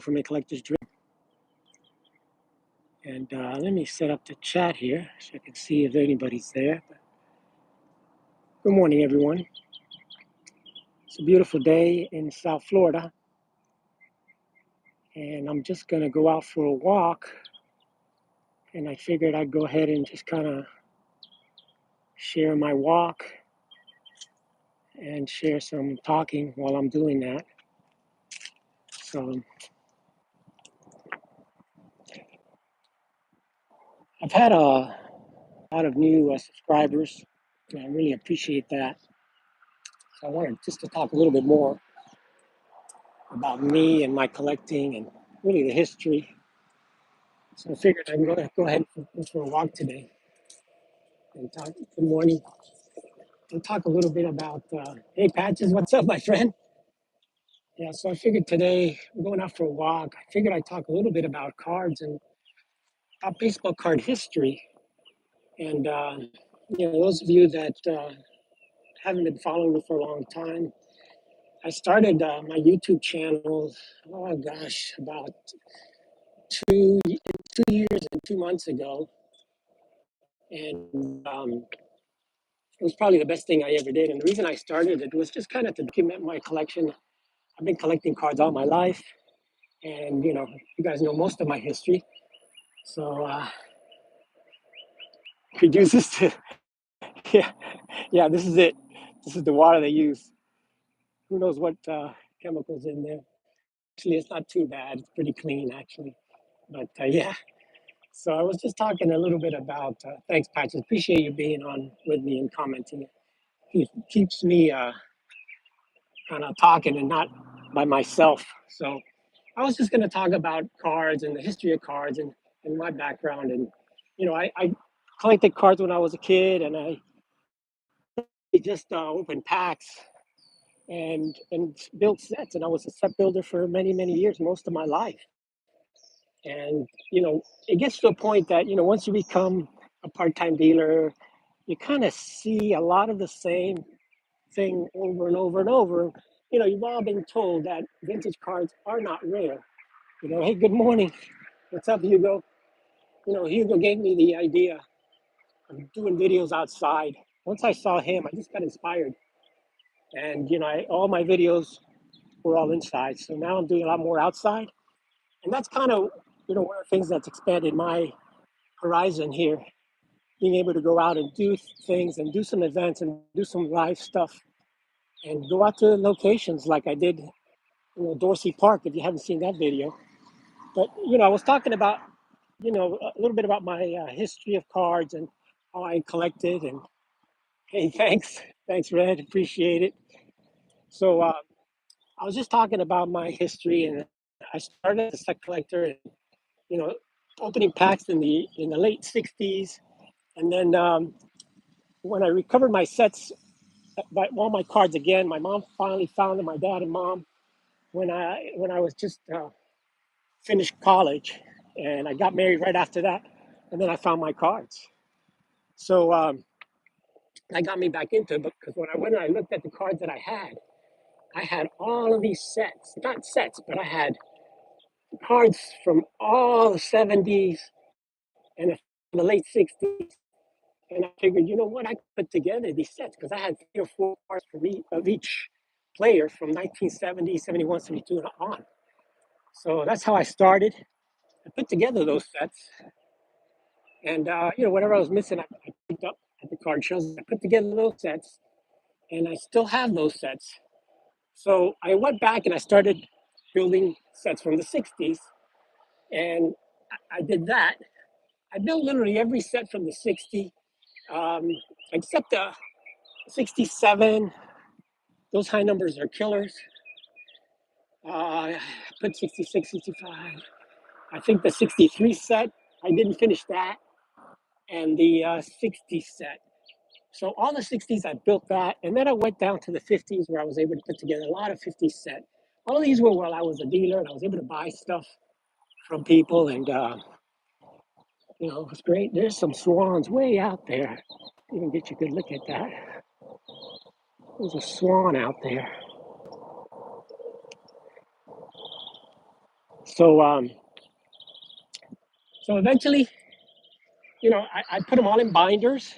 from a collector's dream. And let me set up the chat here so I can see if anybody's there. Good morning, everyone. It's a beautiful day in South Florida. And I'm just going to go out for a walk. And I figured I'd go ahead and just kind of share my walk and share some talking while I'm doing that. So I've had a lot of new subscribers, and I really appreciate that. So I wanted just to talk a little bit more about me and my collecting and really the history. So I figured I'd go ahead and go for a walk today and talk. Good morning. And talk a little bit about, hey, Patches, what's up, my friend? Yeah, so I figured today, I'm going out for a walk. I figured I'd talk a little bit about cards and about baseball card history. And, those of you that haven't been following me for a long time, I started my YouTube channel, oh gosh, about 2 years and 2 months ago. And it was probably the best thing I ever did. And the reason I started it was just kind of to document my collection. I've been collecting cards all my life. And, you guys know most of my history. So, reduces to, yeah, this is it. This is the water they use. Who knows what chemicals in there. Actually, it's not too bad. It's pretty clean, actually. But yeah, so I was just talking a little bit about, thanks, Patches. Appreciate you being on with me and commenting. It keeps me kind of talking and not by myself. So I was just going to talk about cards and the history of cards and my background. And, I collected cards when I was a kid, and I just opened packs and built sets. And I was a set builder for many, many years, most of my life. And, it gets to a point that, once you become a part-time dealer, you kind of see a lot of the same thing over and over and over. You've all been told that vintage cards are not rare. Hey, good morning. What's up, Hugo? Hugo gave me the idea of doing videos outside. Once I saw him, I just got inspired. And, all my videos were all inside. So now I'm doing a lot more outside. And that's kind of, one of the things that's expanded my horizon here, being able to go out and do things and do some events and do some live stuff and go out to locations like I did, Dorsey Park, if you haven't seen that video. But, I was talking about, a little bit about my history of cards and how I collected. And hey, thanks. Thanks, Red. Appreciate it. So I was just talking about my history, and I started as a set collector and, you know, opening packs in the late 60s. And then when I recovered my sets, all my cards again, my mom finally found them, my dad and mom, when I was just finished college, and I got married right after that, and then I found my cards. So that got me back into it because when I looked at the cards that I had all of these sets, not sets, but I had cards from all the 70s and the late 60s. And I figured, you know what, I could put together these sets because I had 3 or 4 cards for me of each player from 1970, 71, 72 and on. So that's how I started. I put together those sets. And, whatever I was missing, I picked up at the card shows. I put together those sets, and I still have those sets. So I went back and I started building sets from the 60s, and I did that. I built literally every set from the 60s, um, except the 67. Those high numbers are killers. I put 66, 65. I think the 63 set, I didn't finish that, and the 60 set. So all the 60s, I built that, and then I went down to the 50s where I was able to put together a lot of 50s set. All of these were while I was a dealer, and I was able to buy stuff from people, and it was great. There's some swans way out there. You can get you a good look at that. There's a swan out there. So so eventually, I put them all in binders.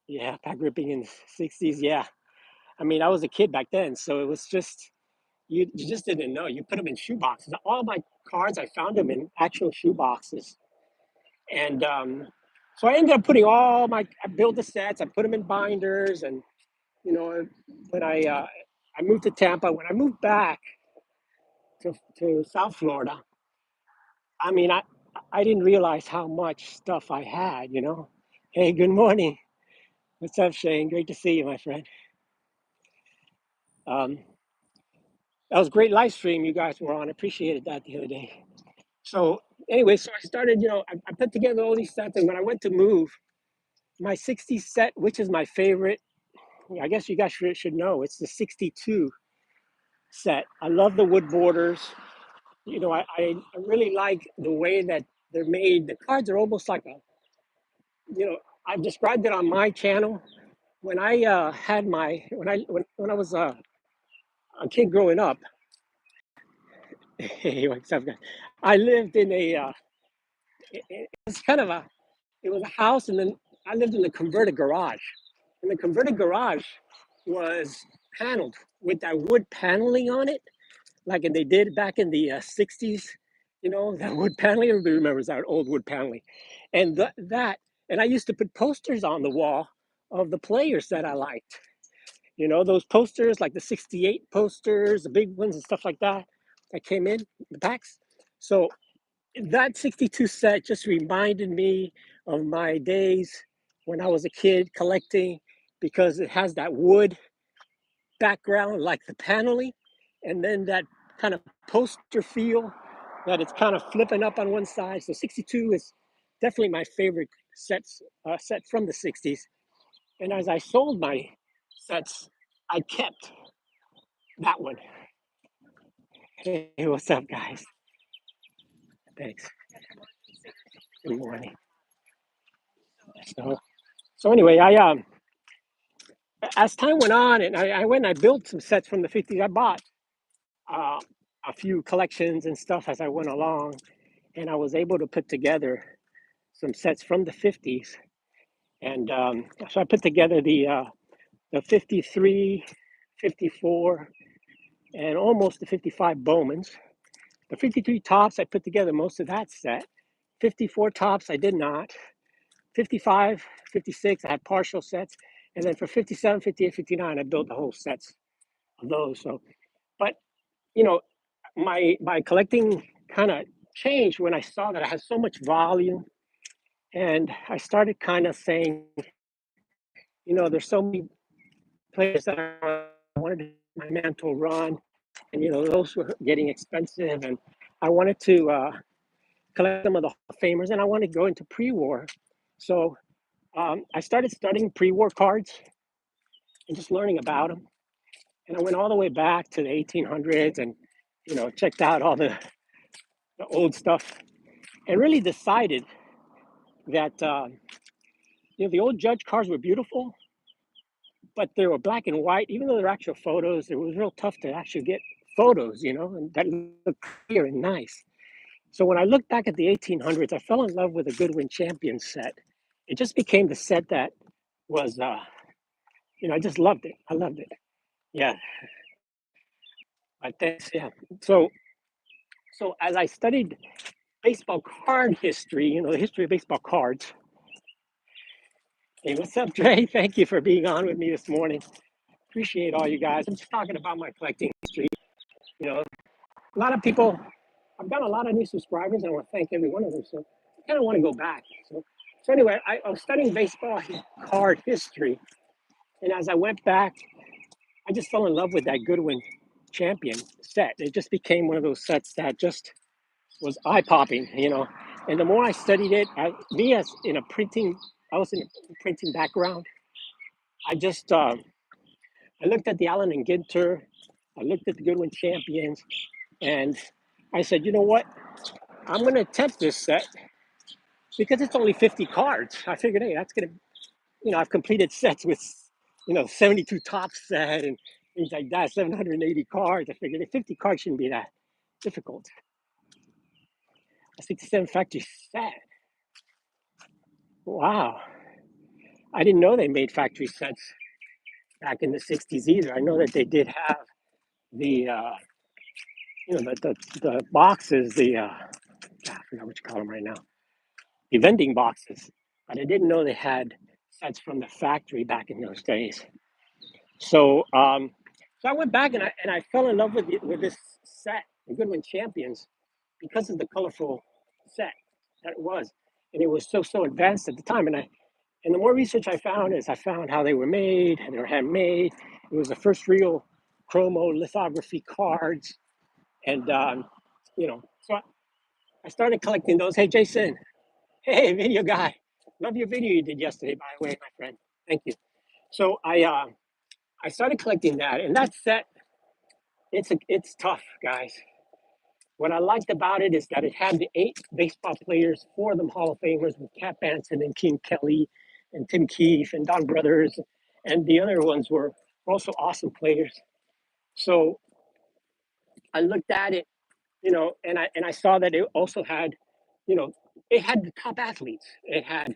Yeah, pack ripping in the 60s. Yeah. I mean, I was a kid back then, so it was just you just didn't know. You put them in shoe boxes. All my cards, I found them in actual shoe boxes, and so I ended up putting I built the sets. I put them in binders, and you know, when I moved to Tampa, when I moved back to South Florida, I mean, I didn't realize how much stuff I had. Hey, good morning. What's up, Shane? Great to see you, my friend. Um, that was a great live stream you guys were on. Appreciated that the other day. So anyway, so I started, I put together all these sets, and when I went to move, my 60 set, which is my favorite, I guess you guys should know, it's the 62 set. I love the wood borders. I really like the way that they're made. The cards are almost like I've described it on my channel. When I had my, when I was a kid growing up, hey, what's up, guys? I lived in it was kind of it was a house, and then I lived in a converted garage. And the converted garage was paneled with that wood paneling on it, like they did back in the 60s. That wood paneling. Everybody remembers that old wood paneling. And and I used to put posters on the wall of the players that I liked. Those posters, like the 68 posters, the big ones and stuff like that came in the packs. So that 62 set just reminded me of my days when I was a kid collecting, because it has that wood background, like the paneling, and then that kind of poster feel that it's kind of flipping up on one side. So 62 is definitely my favorite set from the 60s. And as I sold my sets, I kept that one. Hey, what's up, guys? Thanks. Good morning. So anyway, as time went on, and I went and I built some sets from the 50s. I bought uh, a few collections and stuff as I went along, and I was able to put together some sets from the 50s. And so I put together the 53, 54, and almost the 55 Bowmans. The 53 tops, I put together most of that set. 54 tops, I did not. 55, 56, I had partial sets. And then for 57, 58, 59, I built the whole sets of those. So, but you know, my collecting kind of changed when I saw that I had so much volume, and I started kind of saying, there's so many players that I wanted to do my Mantle run, and those were getting expensive, and I wanted to collect some of the Hall of Famers, and I wanted to go into pre-war. So I started studying pre-war cards and just learning about them, and I went all the way back to the 1800s, and checked out all the old stuff, and really decided that the old judge cards were beautiful, but they were black and white. Even though they're actual photos, it was real tough to actually get photos, and that looked clear and nice. So when I look back at the 1800s, I fell in love with a Goodwin Champion set. It just became the set that was, I just loved it. I loved it. Yeah, I thanks. Yeah. So as I studied baseball card history, the history of baseball cards. Hey, what's up, Dre? Thank you for being on with me this morning. Appreciate all you guys. I'm just talking about my collecting history. You know, a lot of people, I've got a lot of new subscribers, and I want to thank every one of them. So I kind of want to go back. So anyway, I was studying baseball card history, and as I went back, I just fell in love with that Goodwin Champion set. It just became one of those sets that just was eye popping, And the more I studied it, me as in a printing, I was in a printing background. I just I looked at the Allen and Ginter, I looked at the Goodwin Champions, and I said, you know what? I'm going to attempt this set because it's only 50 cards. I figured, hey, that's going to, I've completed sets with, 72 top set and, things like that. 780 cards. I figured 50 cards shouldn't be that difficult. A 67 factory set. Wow. I didn't know they made factory sets back in the 60s either. I know that they did have the, the boxes, I forgot what you call them right now, the vending boxes. But I didn't know they had sets from the factory back in those days. So, so I went back and I fell in love with this set, the Goodwin Champions, because of the colorful set that it was, and it was so advanced at the time. And the more research I found is I found how they were made. They were handmade. It was the first real chromo lithography cards, and so I started collecting those. Hey, Jason. Hey, video guy. Love your video you did yesterday, by the way, my friend. Thank you. So I started collecting that, and that set, it's tough, guys. What I liked about it is that it had the 8 baseball players, 4 of them Hall of Famers with Cap Anson and King Kelly and Tim Keefe and Don Brothers, and the other ones were also awesome players. So I looked at it, and I saw that it also had, you know, it had the top athletes. It had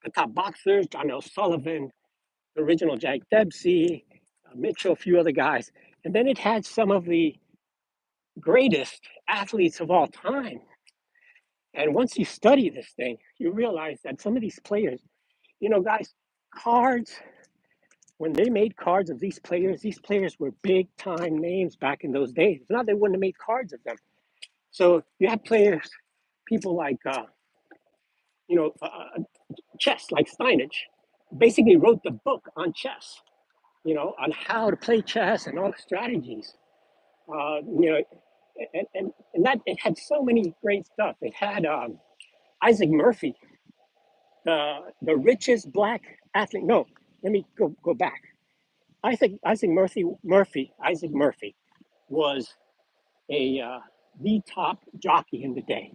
the top boxers, John L. Sullivan, the original Jack Dempsey, Mitchell, a few other guys, and then it had some of the greatest athletes of all time. And once you study this thing, you realize that some of these players, guys, cards, when they made cards of these players were big time names back in those days. If not, they wouldn't have made cards of them. So you have players, people like, you know, uh, uh, chess, like Steinich, basically wrote the book on chess, on how to play chess and all the strategies. Uh, you know, and that it had so many great stuff. It had Isaac Murphy, the richest black athlete. No, let me go back. Isaac Murphy was a the top jockey in the day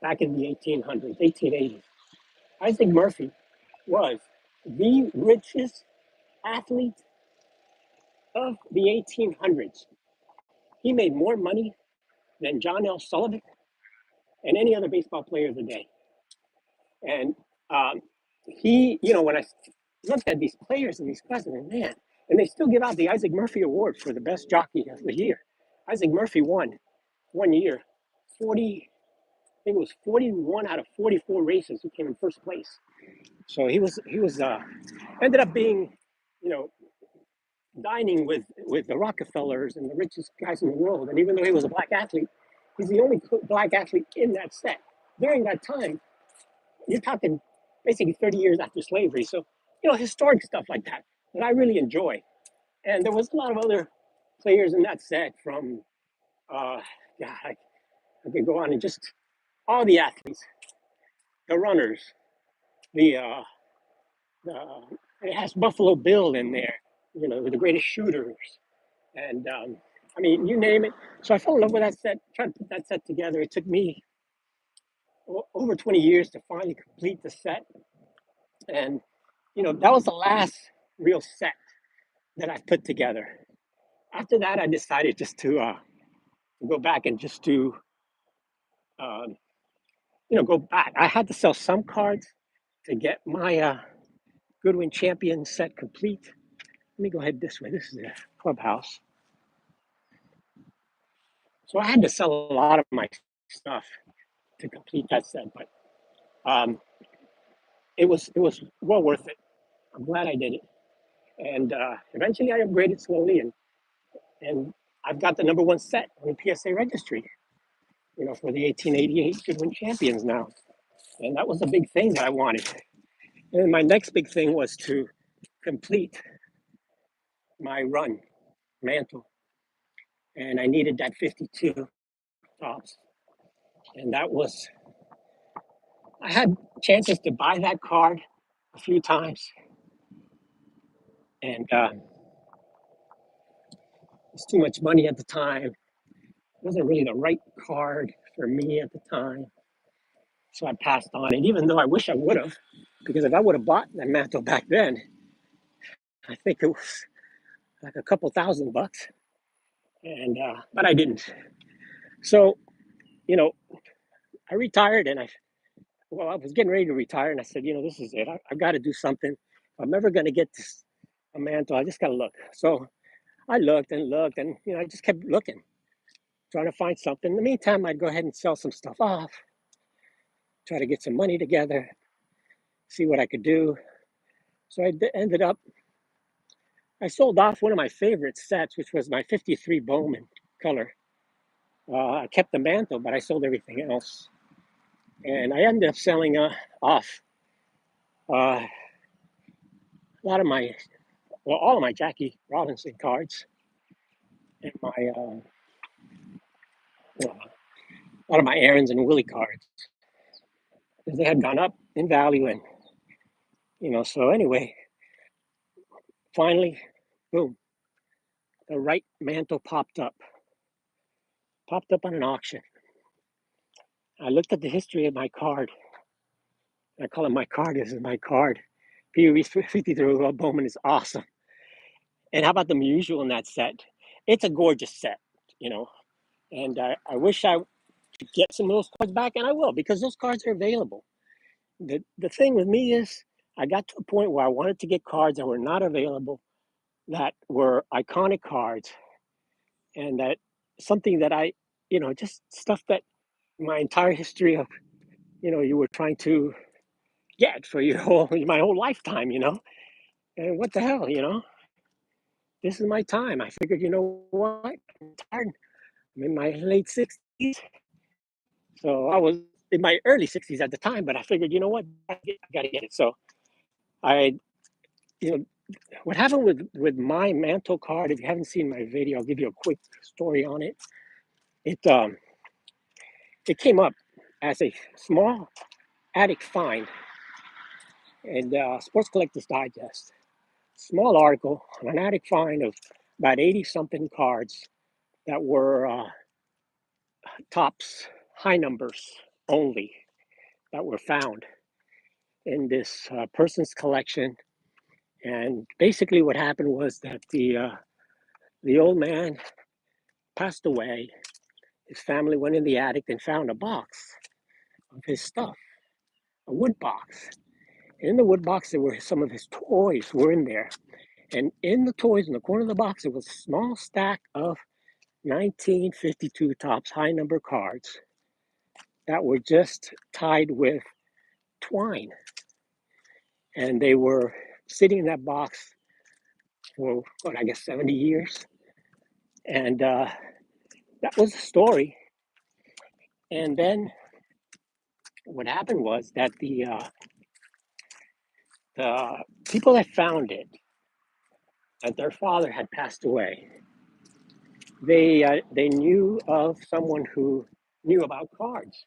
back in the 1800s, 1880s. Isaac Murphy was the richest athlete of the 1800s. He made more money than John L. Sullivan and any other baseball player of the day. And when I looked at these players and these classes, man, and they still give out the Isaac Murphy Award for the best jockey of the year. Isaac Murphy won one year, 40, I think it was 41 out of 44 races. He came in first place. So he was ended up being, you know, dining with the Rockefellers and the richest guys in the world. And even though he was a black athlete, he's the only black athlete in that set. During that time, you're talking basically 30 years after slavery. So, historic stuff like that that I really enjoy. And there was a lot of other players in that set from, yeah, I could go on and just all the athletes, the runners, the, it has Buffalo Bill in there, the greatest shooters. And I mean, you name it. So I fell in love with that set, tried to put that set together. It took me over 20 years to finally complete the set. And, that was the last real set that I put together. After that, I decided just to go back and just to, um, go back. I had to sell some cards to get my Goodwin Champion set complete. Let me go ahead this way. This is the clubhouse. So I had to sell a lot of my stuff to complete that set, but um, it was well worth it. I'm glad I did it, and eventually I upgraded slowly, and I've got the number one set on the PSA registry. For the 1888 Goodwin Champions now, and that was a big thing that I wanted. And my next big thing was to complete my run, Mantle, and I needed that 52 tops, and that was I had chances to buy that card a few times, and it's too much money at the time. It wasn't really the right card for me at the time, so I passed on it. Even though I wish I would have, because if I would have bought that Mantle back then, I think it was like a couple $1,000, and but I didn't. So you know, I retired, and I was getting ready to retire, and I said, this is it. I've got to do something. If I'm ever going to get this a mantle, I just got to look. So I looked and looked, and I just kept looking, trying to find something. In the meantime, I'd go ahead and sell some stuff off, try to get some money together, see what I could do. So ended up, I sold off one of my favorite sets, which was my 53 Bowman color. I kept the mantle, but I sold everything else. And I ended up selling off a lot of my, well, all of my Jackie Robinson cards and a lot of my Aaron's and Willie cards, because they had gone up in value. And, so anyway, finally, boom, the right mantle popped up on an auction. I looked at the history of my card. I call it my card. This is my card. PUE 53 Bowman is awesome. And how about the usual in that set? It's a gorgeous set, you know. And I wish I could get some of those cards back, and I will, because those cards are available. The thing with me is, I got to a point where I wanted to get cards that were not available, that were iconic cards, and that something that just stuff that my entire history of, you were trying to get for my whole lifetime, And what the hell, this is my time. I figured, what? I'm tired. I'm in my late 60s. So I was in my early 60s at the time, but I figured, what? I got to get it. So I, you know, what happened with my mantle card, if you haven't seen my video, I'll give you a quick story on it. It came up as a small attic find in Sports Collectors Digest. Small article on an attic find of about 80 something cards that were tops, high numbers only, that were found in this person's collection. And basically, what happened was that the old man passed away. His family went in the attic and found a box of his stuff, a wood box. In the wood box, there were some of his toys were in there. And in the toys, in the corner of the box, there was a small stack of 1952 tops high number cards that were just tied with twine. And they were sitting in that box for, what, I guess 70 years. And that was the story. And then what happened was that the people that found it, that their father had passed away, they knew of someone who knew about cards,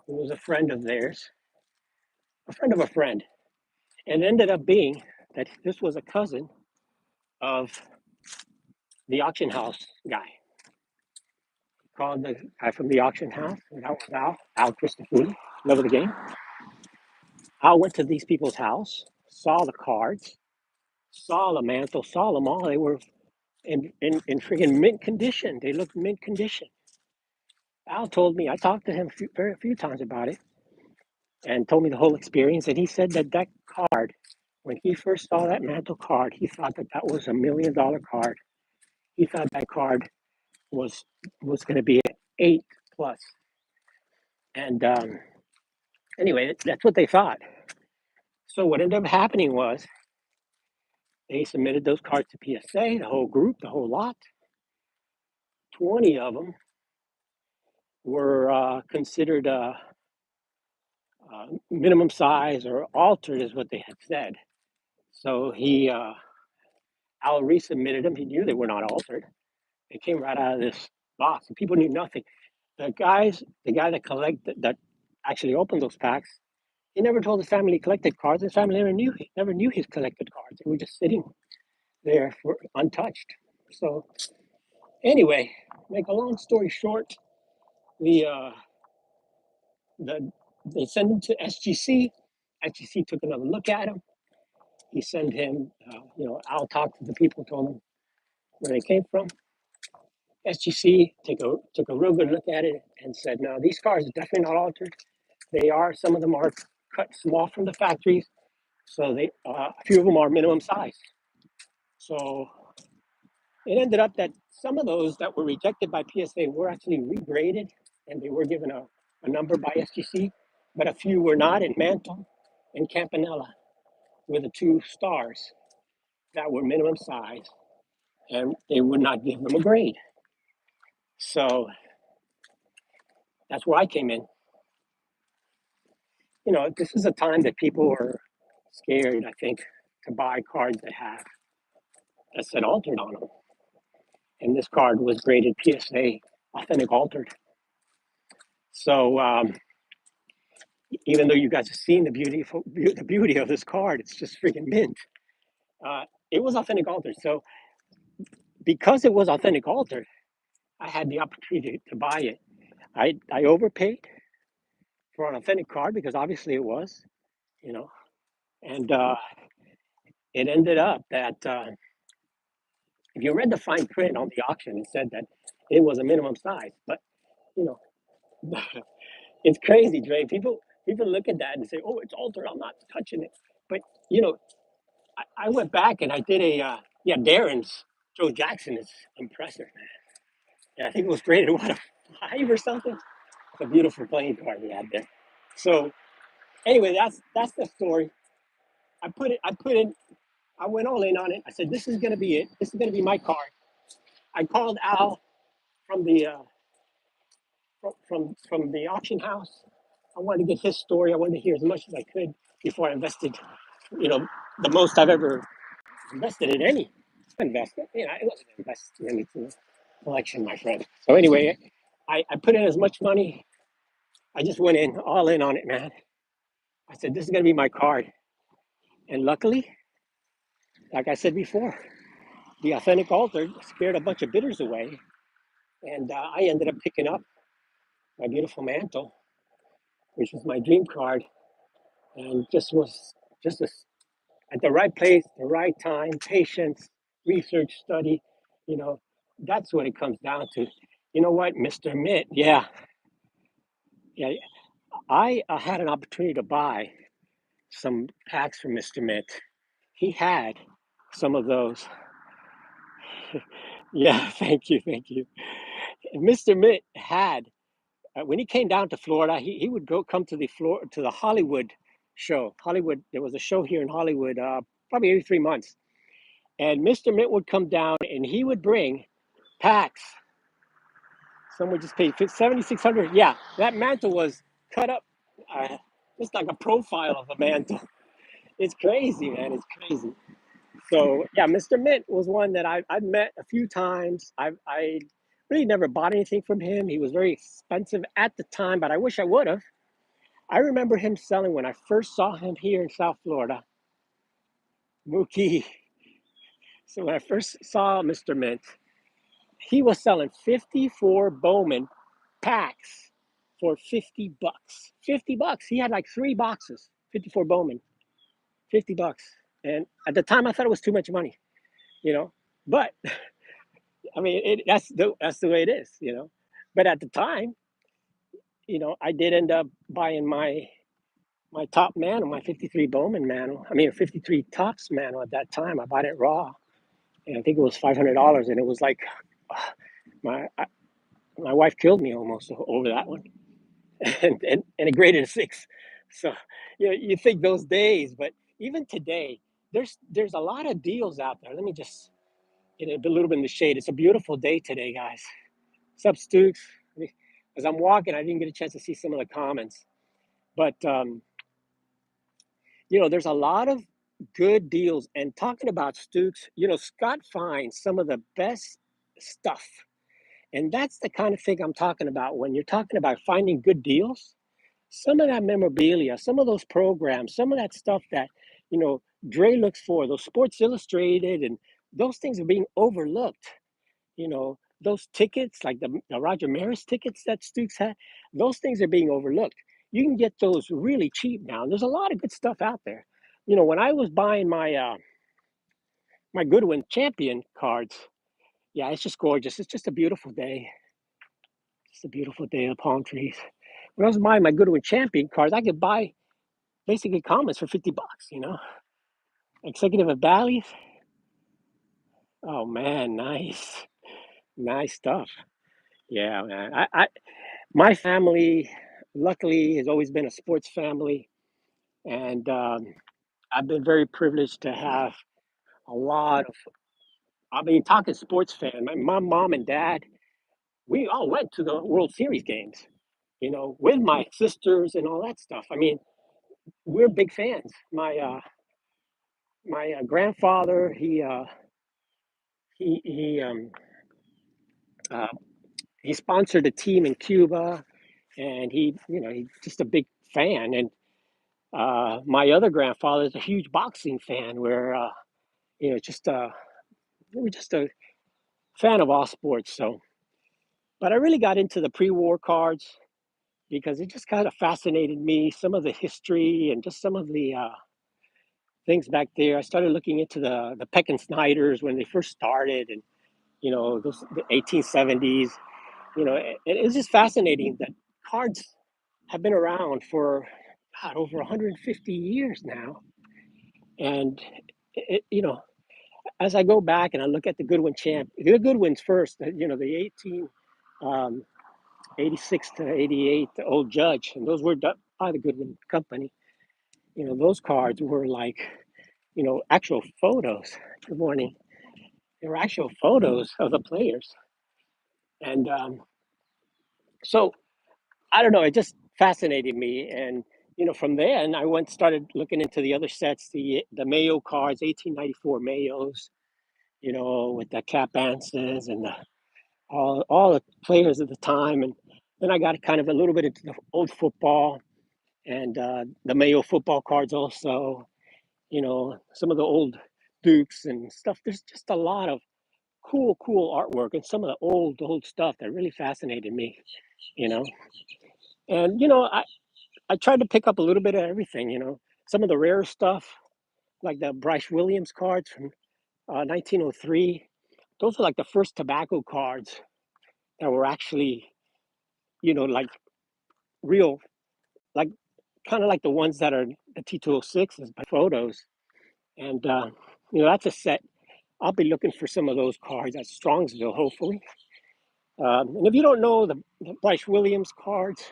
who was a friend of theirs, a friend of a friend, and it ended up being that this was a cousin of the auction house guy. He called the guy from the auction house, and that was Al Christopher, love of the game. Al went to these people's house, saw the cards, saw the mantle, saw them all. They were in freaking mint condition. They looked mint condition. Al told me, I talked to him very few times about it, and told me the whole experience. And he said that card, when he first saw that mantle card, he thought that was $1 million card. He thought that card was going to be an 8 plus. And anyway, that's what they thought. So what ended up happening was they submitted those cards to PSA, the whole group, the whole lot. 20 of them were considered minimum size or altered, is what they had said. So Al resubmitted them. He knew they were not altered. They came right out of this box, and people knew nothing. The guy that actually opened those packs, he never told his family he collected cards. His family never knew he collected cards. They were just sitting there for untouched. So anyway, make a long story short, the they sent him to SGC. SGC took another look at him. He sent him, Al talked to the people, told him where they came from. SGC took a real good look at it and said, no, these cars are definitely not altered. They are, some of them are cut small from the factories, so a few of them are minimum size. So it ended up that some of those that were rejected by PSA were actually regraded, and they were given a number by SGC, but a few were not. In Mantle and Campanella were the two stars that were minimum size, and they would not give them a grade. So that's where I came in. This is a time that people are scared, I think, to buy cards that said altered on them. And this card was graded PSA authentic altered. So even though you guys have seen the beauty of this card, it's just freaking mint. It was authentic altered. So because it was authentic altered, I had the opportunity to buy it. I overpaid for an authentic card because obviously it was, you know, and it ended up that if you read the fine print on the auction, it said that it was a minimum size. But you know, it's crazy, Dre. People look at that and say, "Oh, it's altered. I'm not touching it." But you know, I went back and I did Darren's Joe Jackson is impressive, man. Yeah, I think it was graded what, a 5 or something. It's a beautiful playing card we had there. So anyway, that's the story. I went all in on it. I said, this is gonna be it. This is gonna be my card. I called Al from the from the auction house. I wanted to get his story. I wanted to hear as much as I could before I invested. You know, the most I've ever invested in any investment. It wasn't an investment; it's a collection, my friend. So anyway, I put in as much money. I just went in all in on it, man. I said, this is gonna be my card, and luckily, like I said before, the authentic altar scared a bunch of bidders away, and I ended up picking up my beautiful mantle, which was my dream card, and just was just at the right place, the right time, patience, research, study. You know, that's what it comes down to. You know what, Mr. Mitt? Yeah, yeah. I had an opportunity to buy some packs from Mr. Mitt. He had some of those. Yeah, thank you, thank you. Mr. Mitt had when he came down to Florida, he would come to the Hollywood show. Hollywood, there was a show here in Hollywood, probably every 3 months, and Mr. Mitt would come down and he would bring packs. Someone just paid 7,600. Yeah, that mantle was cut up, just like a profile of a mantle. It's crazy, man. It's crazy. So yeah, Mr. Mint was one that I've met a few times. I really never bought anything from him. He was very expensive at the time, but I wish I would have. I remember him selling when I first saw him here in South Florida, Mookie. So when I first saw Mr. Mint, he was selling 54 Bowman packs for $50. $50. He had like 3 boxes, 54 Bowman, $50. And at the time, I thought it was too much money, you know. But I mean, that's the way it is, you know. But at the time, I did end up buying my top mantle, my 53 Bowman mantle. I mean, a 53 tops mantle at that time. I bought it raw, and I think it was $500, and it was like my my wife killed me almost over that one, and it graded a 6. So you think those days, but even today, there's a lot of deals out there. Let me just get a little bit in the shade. It's a beautiful day today, guys. What's up, Stooks? As I'm walking, I didn't get a chance to see some of the comments, but there's a lot of good deals. And talking about Stooks, Scott finds some of the best stuff, and that's the kind of thing I'm talking about when you're talking about finding good deals. Some of that memorabilia, some of those programs, some of that stuff that Dre looks for, those Sports Illustrated, and those things are being overlooked. Those tickets, like the Roger Maris tickets that Stooks had, those things are being overlooked. You can get those really cheap now. There's a lot of good stuff out there. When I was buying my Goodwin Champion cards, yeah, it's just gorgeous. It's just a beautiful day. It's a beautiful day. The palm trees. When I was buying my Goodwin Champion cards, I could buy basically commons for $50. Executive of Bally's. Oh man, nice, nice stuff. Yeah, man. My family, luckily, has always been a sports family, and I've been very privileged to have a lot of. I mean, talking sports fan. My mom and dad, we all went to the World Series games. With my sisters and all that stuff. I mean, we're big fans. My grandfather, he uh, he sponsored a team in Cuba, and he's just a big fan. And my other grandfather is a huge boxing fan. Where just we're just a fan of all sports. So, but I really got into the pre-war cards because it just kind of fascinated me. Some of the history and just some of the things back there. I started looking into the Peck and Snyders when they first started, and those the 1870s. And it was just fascinating that cards have been around for God, over 150 years now. And as I go back and I look at the Goodwins first, the 1886 to 88, the old Judge, and those were done by the Goodwin Company. Those cards were like, actual photos. Good morning. They were actual photos of the players. And so I don't know, it just fascinated me. And, from then I started looking into the other sets, the Mayo cards, 1894 Mayos, with the Cap Anses and all the players at the time. And then I got kind of a little bit into the old football and the Mayo football cards also, some of the old Dukes and stuff. There's just a lot of cool artwork and some of the old stuff that really fascinated me, you know. And I tried to pick up a little bit of everything, some of the rare stuff, like the Bryce Williams cards from 1903. Those were like the first tobacco cards that were actually, like real, like kind of like the ones that are the T206s by photos. And, that's a set. I'll be looking for some of those cards at Strongsville, hopefully. And if you don't know the Bryce Williams cards,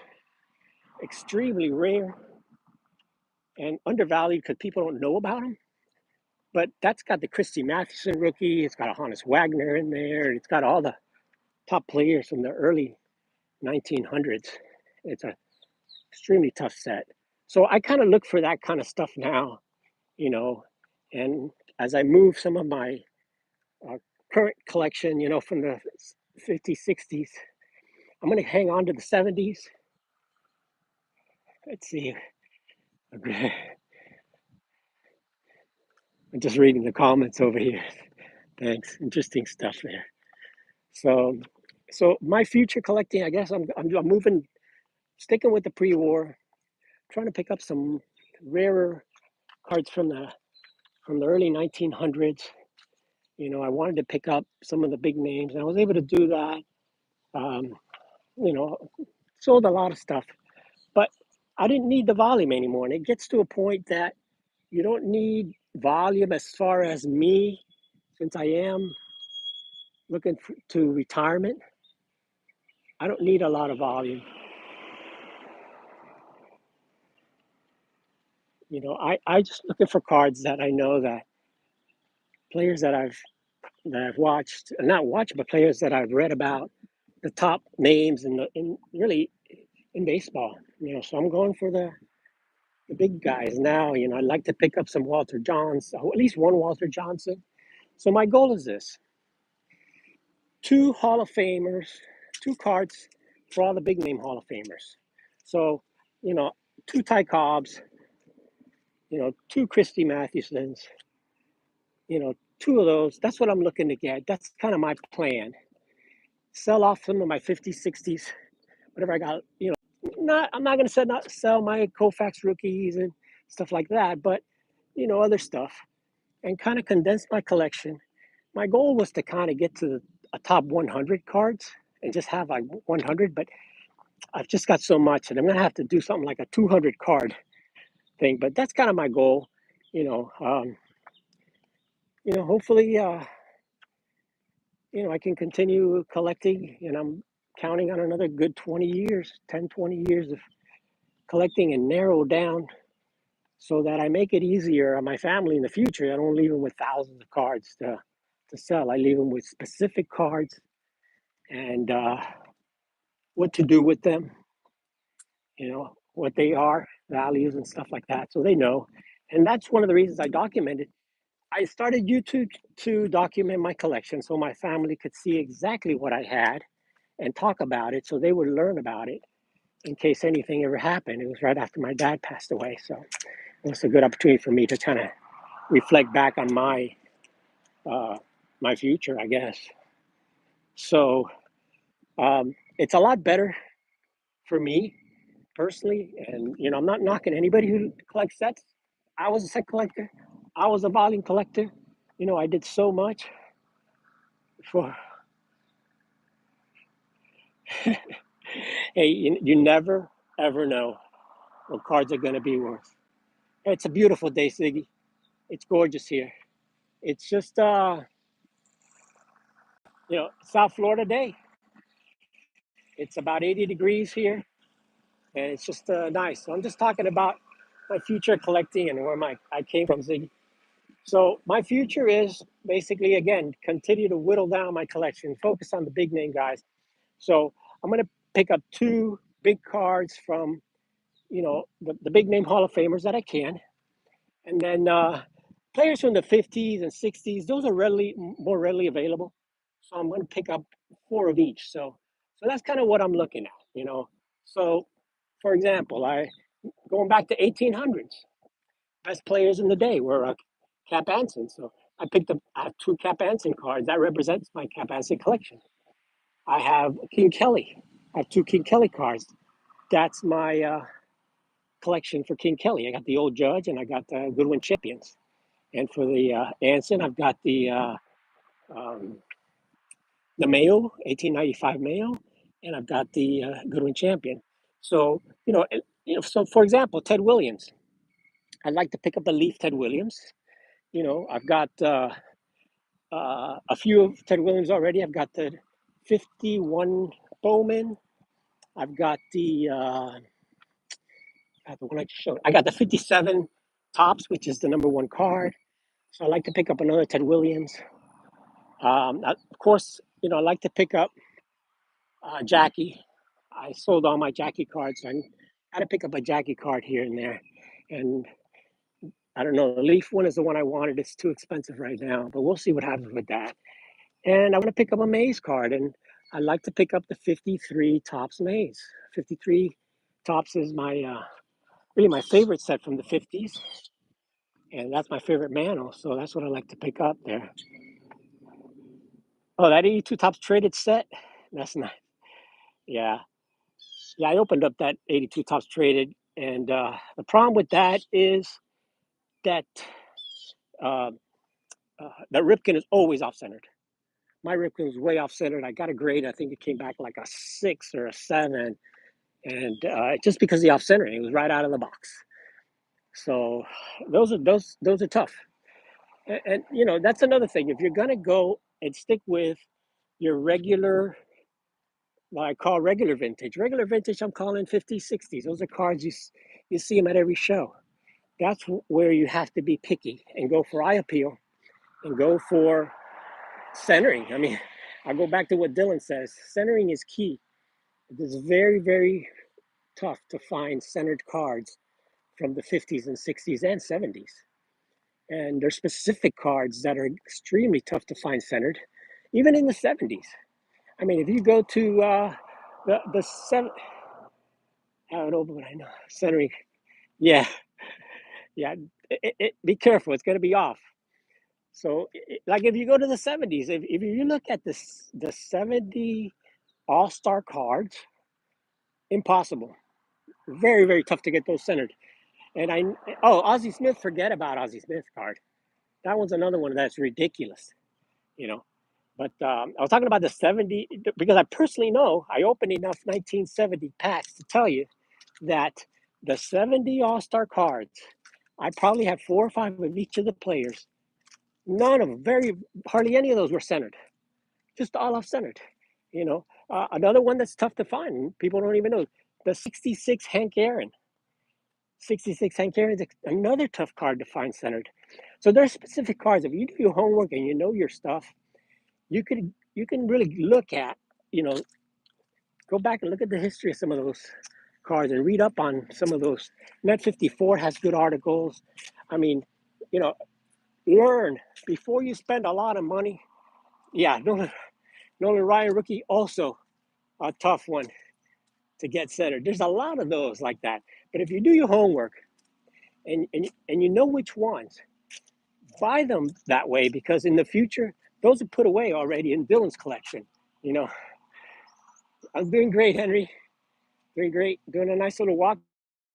extremely rare and undervalued because people don't know about them. But that's got the Christy Mathewson rookie. It's got a Hannes Wagner in there. It's got all the top players from the early 1900s. It's a extremely tough set. So I kind of look for that kind of stuff now, you know. And as I move some of my uh, current collection, from the 50s, 60s, I'm going to hang on to the 70s. Let's see. I'm just reading the comments over here. Thanks. Interesting stuff there. So my future collecting, I guess I'm moving, sticking with the pre-war, trying to pick up some rarer cards from the early 1900s. I wanted to pick up some of the big names, and I was able to do that. Um, you know, Sold a lot of stuff, but I didn't need the volume anymore. And it gets to a point that you don't need volume as far as me, since I am looking to retirement. I don't need a lot of volume. I just looking for cards that I know that players that I've watched, not watched, but players that I've read about, the top names in really in baseball. So I'm going for the big guys now. I'd like to pick up some Walter Johns, or at least one Walter Johnson. So my goal is this: two Hall of Famers, two cards for all the big name Hall of Famers. So, you know, two Ty Cobbs, two Christy Mathewsons, two of those. That's what I'm looking to get. That's kind of my plan. Sell off some of my 50s, 60s, whatever I got. I'm not going to sell my Koufax rookies and stuff like that, but other stuff, and kind of condense my collection. My goal was to kind of get to a top 100 cards and just have like 100, but I've just got so much, and I'm gonna have to do something like a 200 card thing. But that's kind of my goal, you know. Hopefully, I can continue collecting, and I'm counting on another good 20 years, 10, 20 years of collecting and narrow down so that I make it easier on my family in the future. I don't leave them with thousands of cards to sell. I leave them with specific cards and what to do with them, what they are, values, and stuff like that. So they know. And that's one of the reasons I documented. I started YouTube to document my collection so my family could see exactly what I had and talk about it so they would learn about it in case anything ever happened. It was right after my dad passed away. So it was a good opportunity for me to kind of reflect back on uh, my future, I guess. So it's a lot better for me personally. And, I'm not knocking anybody who collects sets. I was a set collector, I was a volume collector. I did so much for, hey, you never, ever know what cards are going to be worth. It's a beautiful day, Siggy. It's gorgeous here. It's just, South Florida day. It's about 80 degrees here, and it's just nice. So I'm just talking about my future collecting and where I came from, Ziggy. So my future is basically, again, continue to whittle down my collection, focus on the big name guys. So I'm going to pick up two big cards from, the big name Hall of Famers that I can. And then players from the 50s and 60s, those are more readily available. So I'm going to pick up four of each. So that's kind of what I'm looking at. So, for example, going back to 1800s, best players in the day were Cap Anson. So I have two Cap Anson cards that represents my Cap Anson collection. I have King Kelly. I have two King Kelly cards. That's my collection for King Kelly. I got the Old Judge and I got the Goodwin Champions. And for the Anson, I've got um, the Mayo, 1895 Mayo, and I've got the Goodwin Champion. So, so for example, Ted Williams. I'd like to pick up a Leaf Ted Williams. I've got a few of Ted Williams already. I've got the 51 Bowman. I've got the one I just showed. I got the 57 Tops, which is the number one card. So I like to pick up another Ted Williams. Of course, I like to pick up Jackie. I sold all my Jackie cards. So I had to pick up a Jackie card here and there. And I don't know, the Leaf one is the one I wanted. It's too expensive right now, but we'll see what happens with that. And I want to pick up a Maze card, and I like to pick up the 53 Tops Maze. 53 Tops is really my favorite set from the 50s, and that's my favorite Mantle, so that's what I like to pick up there. Oh, that 82 Tops traded set? That's nice. Yeah. Yeah, I opened up that 82 Tops traded, and the problem with that is that uh, that Ripken is always off-centered. My Ripken was way off-centered. I got a grade. I think it came back like a 6 or a 7, and just because of the off-centering, it was right out of the box. So those are tough. And that's another thing. If you're gonna go and stick with your regular, what I call regular vintage, I'm calling 50s, 60s. Those are cards you see them at every show. That's where you have to be picky and go for eye appeal and go for centering. I mean, I go back to what Dylan says. Centering is key. It is very, very tough to find centered cards from the 50s and 60s and 70s. And there's specific cards that are extremely tough to find centered, even in the 70s. I mean, if you go to the seven, I don't know, but I know centering. Yeah, yeah. Be careful; it's going to be off. So, like if you go to the 70s, if you look at the 70 All Star cards, impossible. Very, very tough to get those centered. And Ozzie Smith, forget about Ozzie Smith card. That one's another one that's ridiculous, you know. But I was talking about the 70 because I personally know I opened enough 1970 packs to tell you that the 70 All Star cards, I probably had four or five of each of the players. None of them, hardly any of those were centered, just all off centered. Another one that's tough to find, people don't even know, the 66 Hank Aaron. 66 Hank Aaron is another tough card to find centered. So there's specific cards. If you do your homework and you know your stuff, you can really look at, you know, go back and look at the history of some of those cards and read up on some of those. Net 54 has good articles. I mean, you know, learn before you spend a lot of money. Yeah, Nolan Ryan rookie also a tough one to get centered. There's a lot of those like that. But if you do your homework and you know which ones, buy them that way because in the future those are put away already in Dylan's collection. You know, I'm doing great, Henry. Doing great. Doing a nice little walk.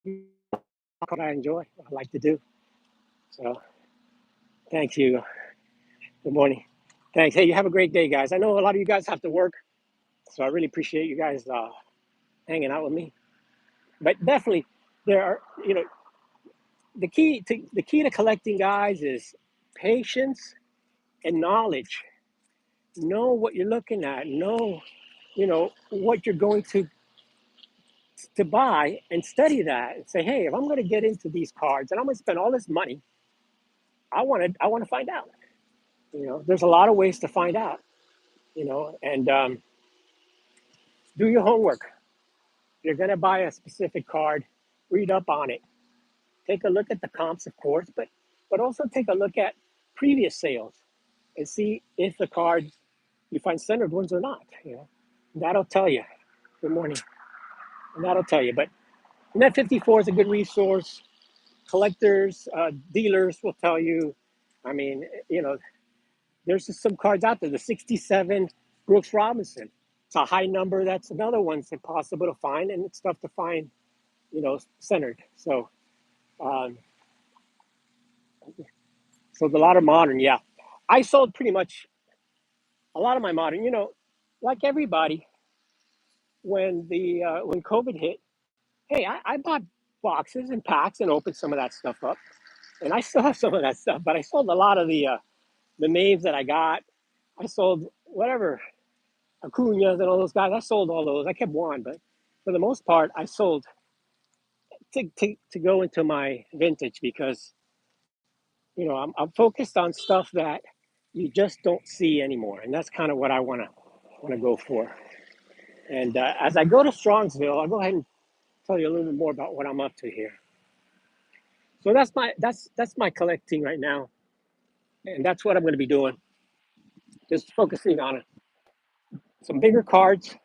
What I enjoy. I like to do. So thank you. Good morning. Thanks. Hey, you have a great day, guys. I know a lot of you guys have to work, so I really appreciate you guys hanging out with me. But definitely, there are the key to collecting, guys, is patience and knowledge. Know what you're looking at. Know what you're going to buy and study that and say, hey, if I'm going to get into these cards and I'm going to spend all this money, I want to find out. There's a lot of ways to find out. And do your homework. If you're going to buy a specific card, read up on it. Take a look at the comps, of course, but also take a look at previous sales and see if the cards you find centered ones or not. That'll tell you. Good morning. And that'll tell you. But Net 54 is a good resource. Collectors, dealers will tell you. I mean, there's just some cards out there. The 67 Brooks Robinson. It's a high number. That's another one that's impossible to find, and it's tough to find, centered. Um, so the lot of modern, yeah. I sold pretty much a lot of my modern. Like everybody, when COVID hit, hey, I bought boxes and packs and opened some of that stuff up, and I still have some of that stuff. But I sold a lot of the names that I got. I sold whatever Acuñas and all those guys. I sold all those. I kept one, but for the most part, I sold to go into my vintage because I'm focused on stuff that you just don't see anymore, and that's kind of what I want to go for. And as I go to Strongsville, I'll go ahead and tell you a little bit more about what I'm up to here. So that's my collecting right now, and that's what I'm going to be doing. Just focusing on some bigger cards,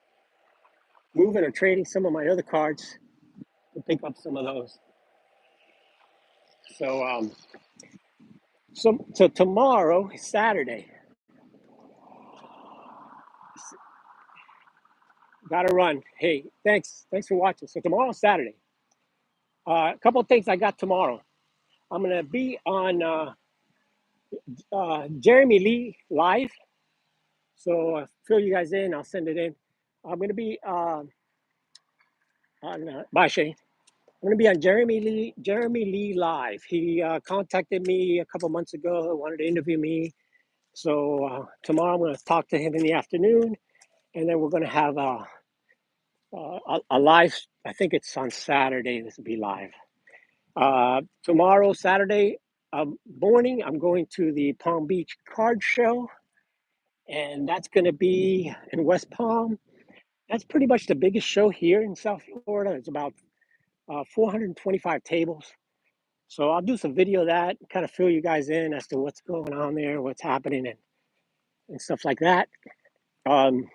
moving or trading some of my other cards to pick up some of those. So so tomorrow, Saturday, gotta run. Hey, thanks for watching. So tomorrow, Saturday, a couple of things I got tomorrow. I'm gonna be on Jeremy Lee live. So fill you guys in. I'll send it in. I'm gonna be on bye Shane. I'm gonna be on Jeremy Lee live. He contacted me a couple months ago. Wanted to interview me. So tomorrow I'm gonna talk to him in the afternoon, and then we're gonna have a live. I think it's on Saturday. This will be live. Tomorrow, Saturday morning, I'm going to the Palm Beach Card Show, and that's going to be in West Palm. That's pretty much the biggest show here in South Florida. It's about 425 tables. So I'll do some video of that, kind of fill you guys in as to what's going on there, what's happening, and stuff like that. Um,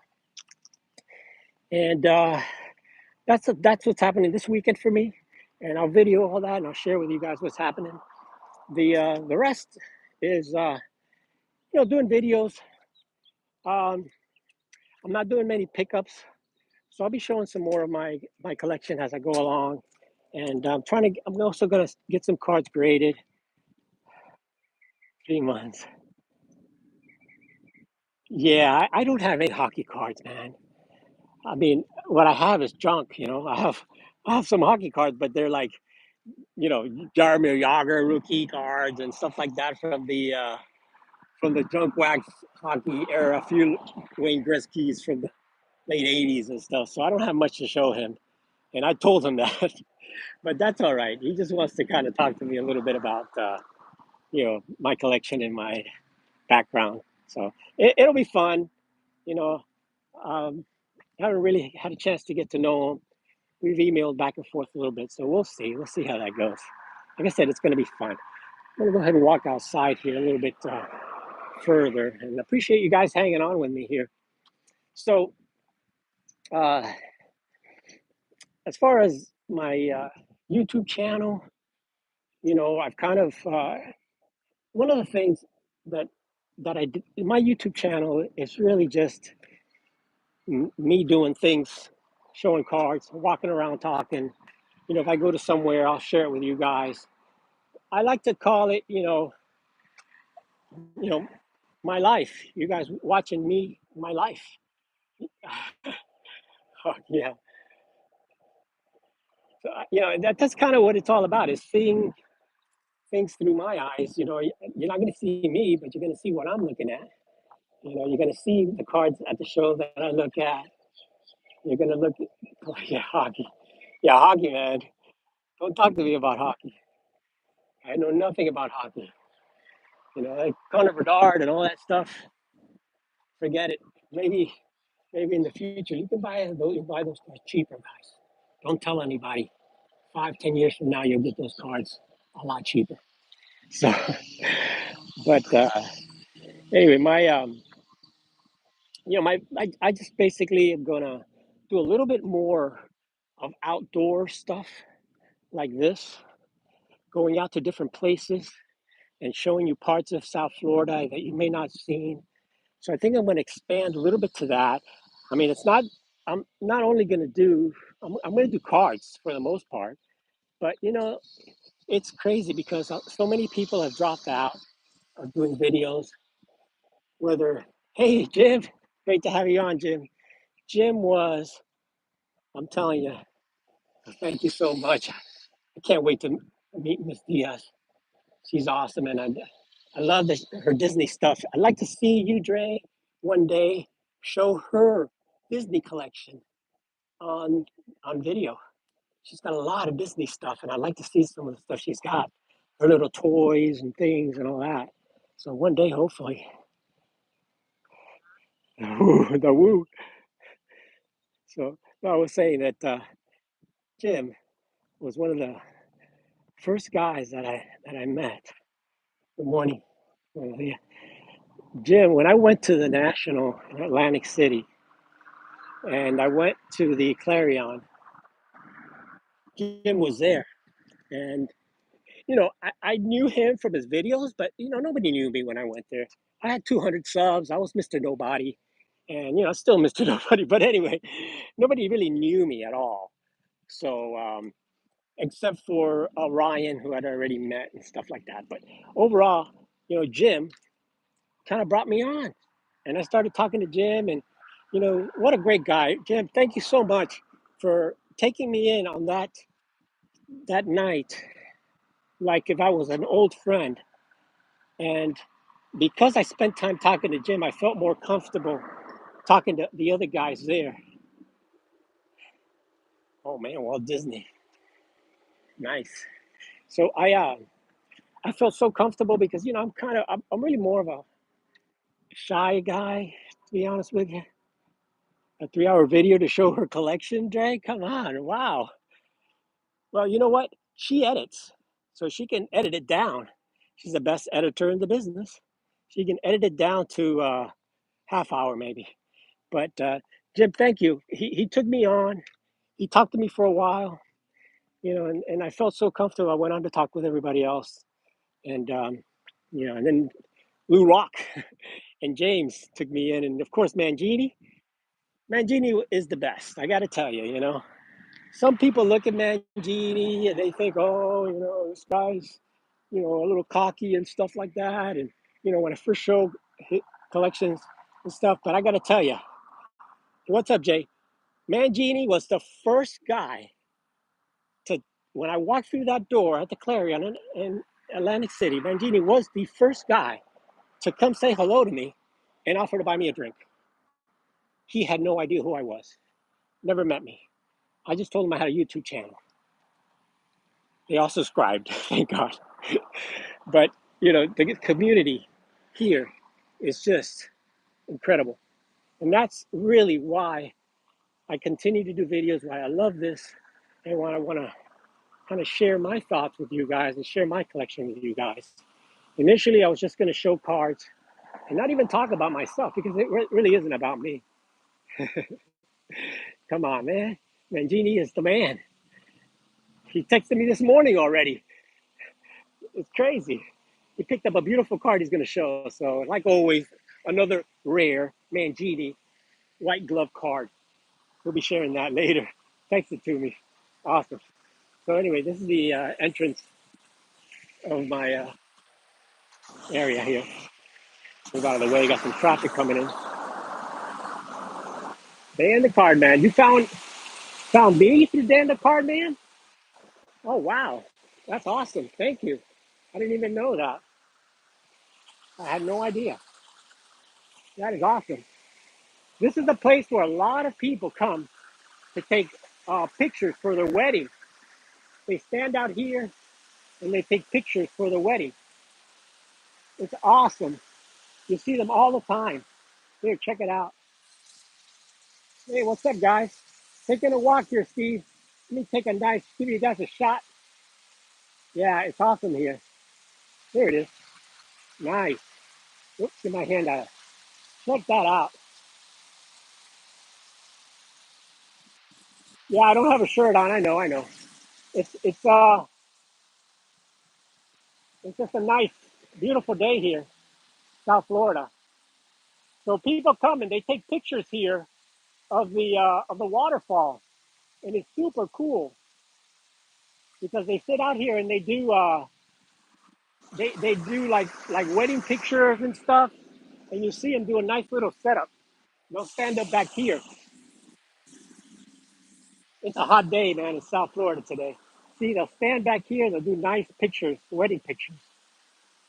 and that's what's happening this weekend for me. And I'll video all that, and I'll share with you guys what's happening. The rest is doing videos. Um, I'm not doing many pickups, so I'll be showing some more of my collection as I go along. And I'm also gonna get some cards graded. 3 months. Yeah, I don't have any hockey cards, man. I mean, what I have is junk. I have some hockey cards, but they're like, Jaromir Jagr rookie cards and stuff like that from the junk wax hockey era. A few Wayne Gretzky's from the late '80s and stuff. So I don't have much to show him, and I told him that, but that's all right. He just wants to kind of talk to me a little bit about my collection and my background. So it'll be fun. You know, um, I haven't really had a chance to get to know him. We've emailed back and forth a little bit, so we'll see. We'll see how that goes. Like I said, it's going to be fun. I'm going to go ahead and walk outside here a little bit further, and appreciate you guys hanging on with me here. So, uh, as far as my YouTube channel, I've kind of one of the things that I did my YouTube channel is really just me doing things, showing cards, walking around talking. If I go to somewhere, I'll share it with you guys. I like to call it, you know, my life. You guys watching me, my life. Oh, yeah. So, that's kind of what it's all about is seeing things through my eyes. You're not going to see me, but you're going to see what I'm looking at. You're going to see the cards at the show that I look at. You're going to look at, oh, yeah, hockey. Yeah, hockey, man. Don't talk to me about hockey. I know nothing about hockey. Like Connor Bedard and all that stuff. Forget it. Maybe, maybe in the future you can buy those cards cheaper, guys. Don't tell anybody. 5, 10 years from now, you'll get those cards a lot cheaper. So, but anyway, I just basically am gonna do a little bit more of outdoor stuff like this, going out to different places and showing you parts of South Florida that you may not have seen. So I think I'm going to expand a little bit to that. I mean, I'm not only going to I'm going to do cards for the most part, but it's crazy because so many people have dropped out of doing videos, whether, hey, Jim, great to have you on, Jim. Jim was, I'm telling you, thank you so much. I can't wait to meet Miss Diaz. She's awesome, and I love her Disney stuff. I'd like to see you, Dre, one day show her Disney collection on video. She's got a lot of Disney stuff, and I'd like to see some of the stuff she's got, her little toys and things and all that. So one day, hopefully, the woo. So no, I was saying that Jim was one of the first guys that I met. Good morning. Yeah. Jim, when I went to the National in Atlantic City, and I went to the Clarion, Jim was there, and I knew him from his videos, but nobody knew me when I went there. I had 200 subs. I was Mr. Nobody, and still Mr. Nobody. But anyway, nobody really knew me at all. So except for Ryan, who I'd already met and stuff like that. But overall, Jim kind of brought me on, and I started talking to Jim, and what a great guy, Jim. Thank you so much for taking me in on that night, like if I was an old friend. And because I spent time talking to Jim, I felt more comfortable talking to the other guys there. Oh man, Walt Disney, nice. So I felt so comfortable because I'm really more of a shy guy, to be honest with you. A 3 hour video to show her collection, Dre? Come on, wow. Well, you know what? She edits, so she can edit it down. She's the best editor in the business. She can edit it down to half hour maybe. But Jim, thank you. He took me on. He talked to me for a while, and I felt so comfortable. I went on to talk with everybody else, and and then Lou Rock and James took me in, and of course Mangini. Mangini is the best. I got to tell you, some people look at Mangini and they think, oh, this guy's, a little cocky and stuff like that. And when I first showed his collections, and stuff. But I got to tell you, what's up, Jay? Mangini was the first guy to, when I walked through that door at the Clarion in Atlantic City, Mangini was the first guy to come say hello to me and offer to buy me a drink. He had no idea who I was, never met me. I just told him I had a YouTube channel. They all subscribed, thank God. But, the community here is just incredible. And that's really why I continue to do videos, why I love this, and why I want to kind of share my thoughts with you guys and share my collection with you guys. Initially, I was just going to show cards and not even talk about myself because it really isn't about me. Come on, man. Mangini is the man. He texted me this morning already. It's crazy. He picked up a beautiful card he's going to show. So, like always, another rare Mangini white glove card. We'll be sharing that later. Text it to me. Awesome. So, anyway, this is the entrance of my area here. Move out of the way. Got some traffic coming in. Dan the Card Man. You found me through Dan the Card Man? Oh wow. That's awesome. Thank you. I didn't even know that. I had no idea. That is awesome. This is a place where a lot of people come to take pictures for their wedding. They stand out here and they take pictures for their wedding. It's awesome. You see them all the time. Here, check it out. Hey, what's up, guys? Taking a walk here, Steve. Let me take a nice, give you guys a shot. Yeah, it's awesome here. There it is. Nice. Oops, get my hand out. Check that out. Yeah, I don't have a shirt on. I know. It's it's just a nice, beautiful day here, South Florida. So people come and they take pictures here of the waterfall, and it's super cool because they sit out here and they do like wedding pictures and stuff, and you see them do a nice little setup. They'll stand up back here. It's a hot day, man, in South Florida today. See, they'll stand back here. They'll do nice pictures, wedding pictures.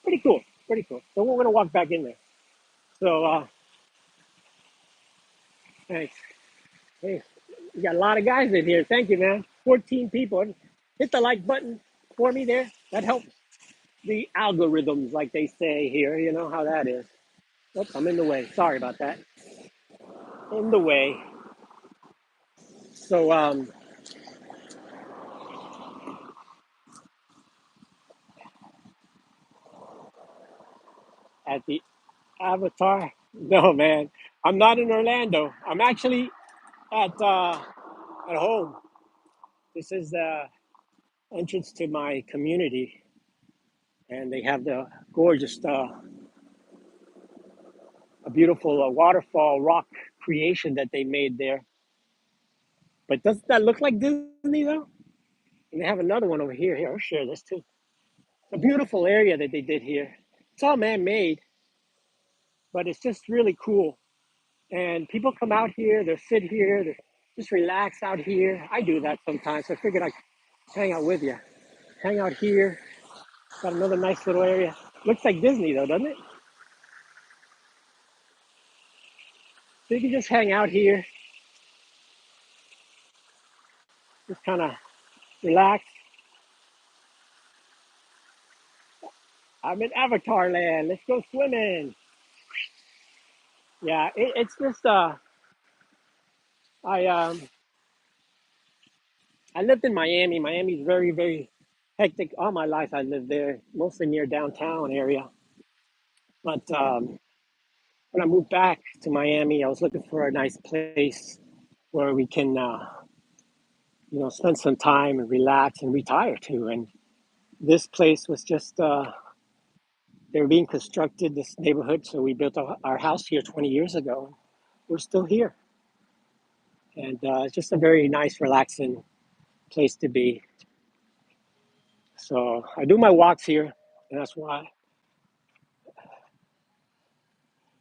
Pretty cool. Pretty cool. So we're gonna walk back in there. So thanks. Hey, we got a lot of guys in here. Thank you, man. 14 people. Hit the like button for me there. That helps the algorithms, like they say here. You know how that is. Oops, I'm in the way. Sorry about that. In the way. So at the Avatar. No, man. I'm not in Orlando. I'm actually at home. This is the entrance to my community, and they have the gorgeous, a beautiful waterfall rock creation that they made there. But doesn't that look like Disney though? And they have another one over here. Here, I'll share this too. It's a beautiful area that they did here. It's all man-made, but it's just really cool. And people come out here, they sit here, they just relax out here. I do that sometimes. So I figured I'd hang out with you. Hang out here. Got another nice little area. Looks like Disney though, doesn't it? So you can just hang out here, just kind of relax. I'm in Avatar Land. Let's go swimming. Yeah, it's just I I lived in Miami. Miami's very hectic. All my life I lived there, mostly near downtown area. But when I moved back to Miami, I was looking for a nice place where we can spend some time and relax and retire to. And this place was just they were being constructed, this neighborhood. So we built our house here 20 years ago. We're still here, and it's just a very nice, relaxing place to be. So I do my walks here, and that's why.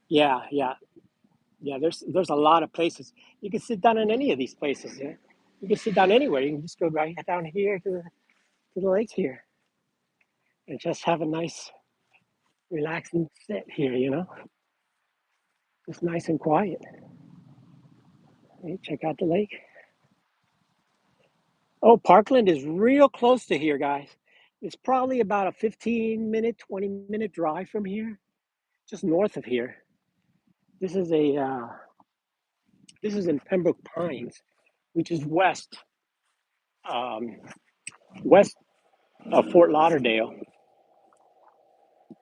Yeah, yeah. Yeah, there's a lot of places. You can sit down in any of these places. Yeah, you can sit down anywhere. You can just go right down here to the lake here and just have a nice, relaxing sit here. Just nice and quiet. Hey, check out the lake. Oh, Parkland is real close to here, guys. It's probably about a 15-minute, 20-minute drive from here, just north of here. This is a this is in Pembroke Pines, which is um, west of Fort Lauderdale.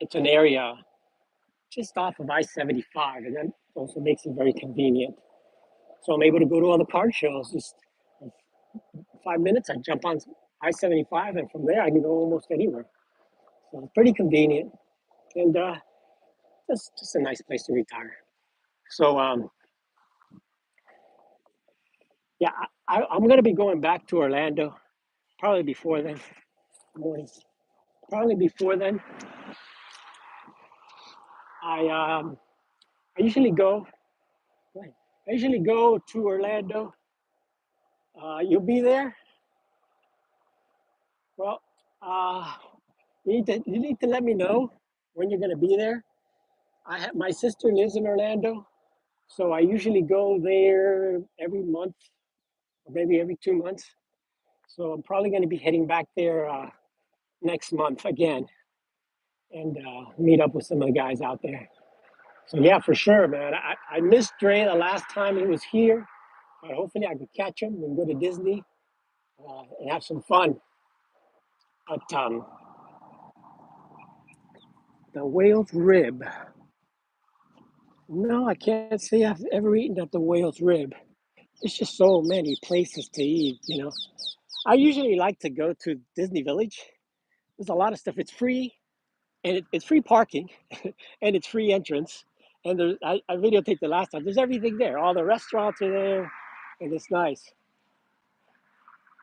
It's an area just off of I-75, and that also makes it very convenient. So I'm able to go to all the car shows. Just in 5 minutes, I jump on I-75, and from there I can go almost anywhere. So it's pretty convenient, and just a nice place to retire. So yeah, I'm gonna be going back to Orlando probably before then. Morning, probably before then. I um I usually go. I usually go to Orlando. You'll be there. Well, uh, you need to let me know when you're gonna be there. My sister lives in Orlando, so I usually go there every month or maybe every 2 months. So I'm probably gonna be heading back there next month again and meet up with some of the guys out there. So yeah, for sure, man. I missed Dre the last time he was here, but hopefully I can catch him and go to Disney and have some fun. But the whale's rib. No, I can't say I've ever eaten at the whale's rib. There's just so many places to eat. I usually like to go to Disney Village. There's a lot of stuff. It's free, and it's free parking, and it's free entrance. And I videotaped the last time. There's everything there. All the restaurants are there, and it's nice.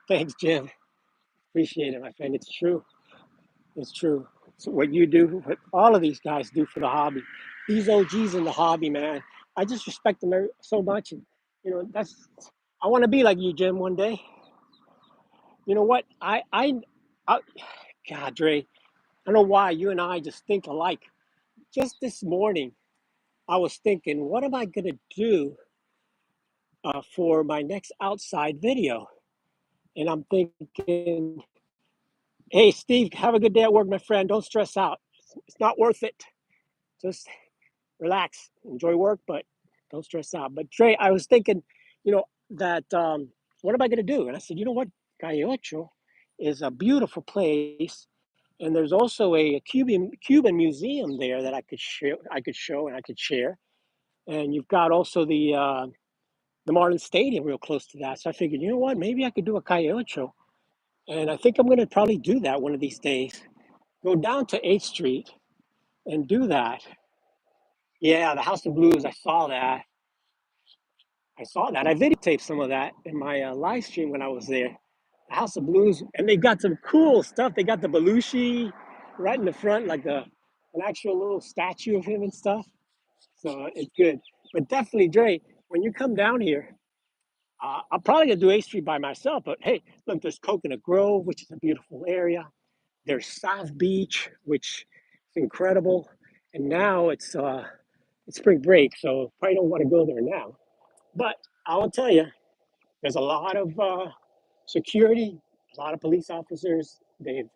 Thanks, Jim. Appreciate it, my friend. It's true. It's true. So what you do, what all of these guys do for the hobby, these OGs in the hobby, man. I just respect them so much, and that's. I want to be like you, Jim, one day. You know what? I God, Dre, I don't know why you and I just think alike. Just this morning, I was thinking, what am I gonna do for my next outside video? And I'm thinking, hey, Steve, have a good day at work, my friend. Don't stress out. It's not worth it. Just relax, enjoy work, but don't stress out. But Trey, I was thinking, that what am I going to do? And I said, you know what, Cayocho is a beautiful place, and there's also a Cuban museum there that I could show, and I could share. And you've got also the Marlin Stadium real close to that. So I figured, you know what, maybe I could do a Cayocho, and I think I'm going to probably do that one of these days. Go down to 8th Street and do that. Yeah, the House of Blues. I saw that. I saw that. I videotaped some of that in my live stream when I was there. The House of Blues, and they got some cool stuff. They got the Belushi right in the front, like an actual little statue of him and stuff. So it's good. But definitely, Dre, when you come down here, I'm probably gonna do A Street by myself. But hey, look, there's Coconut Grove, which is a beautiful area. There's South Beach, which is incredible. And now it's spring break, so probably don't want to go there now. But I will tell you, there's a lot of security, a lot of police officers. They've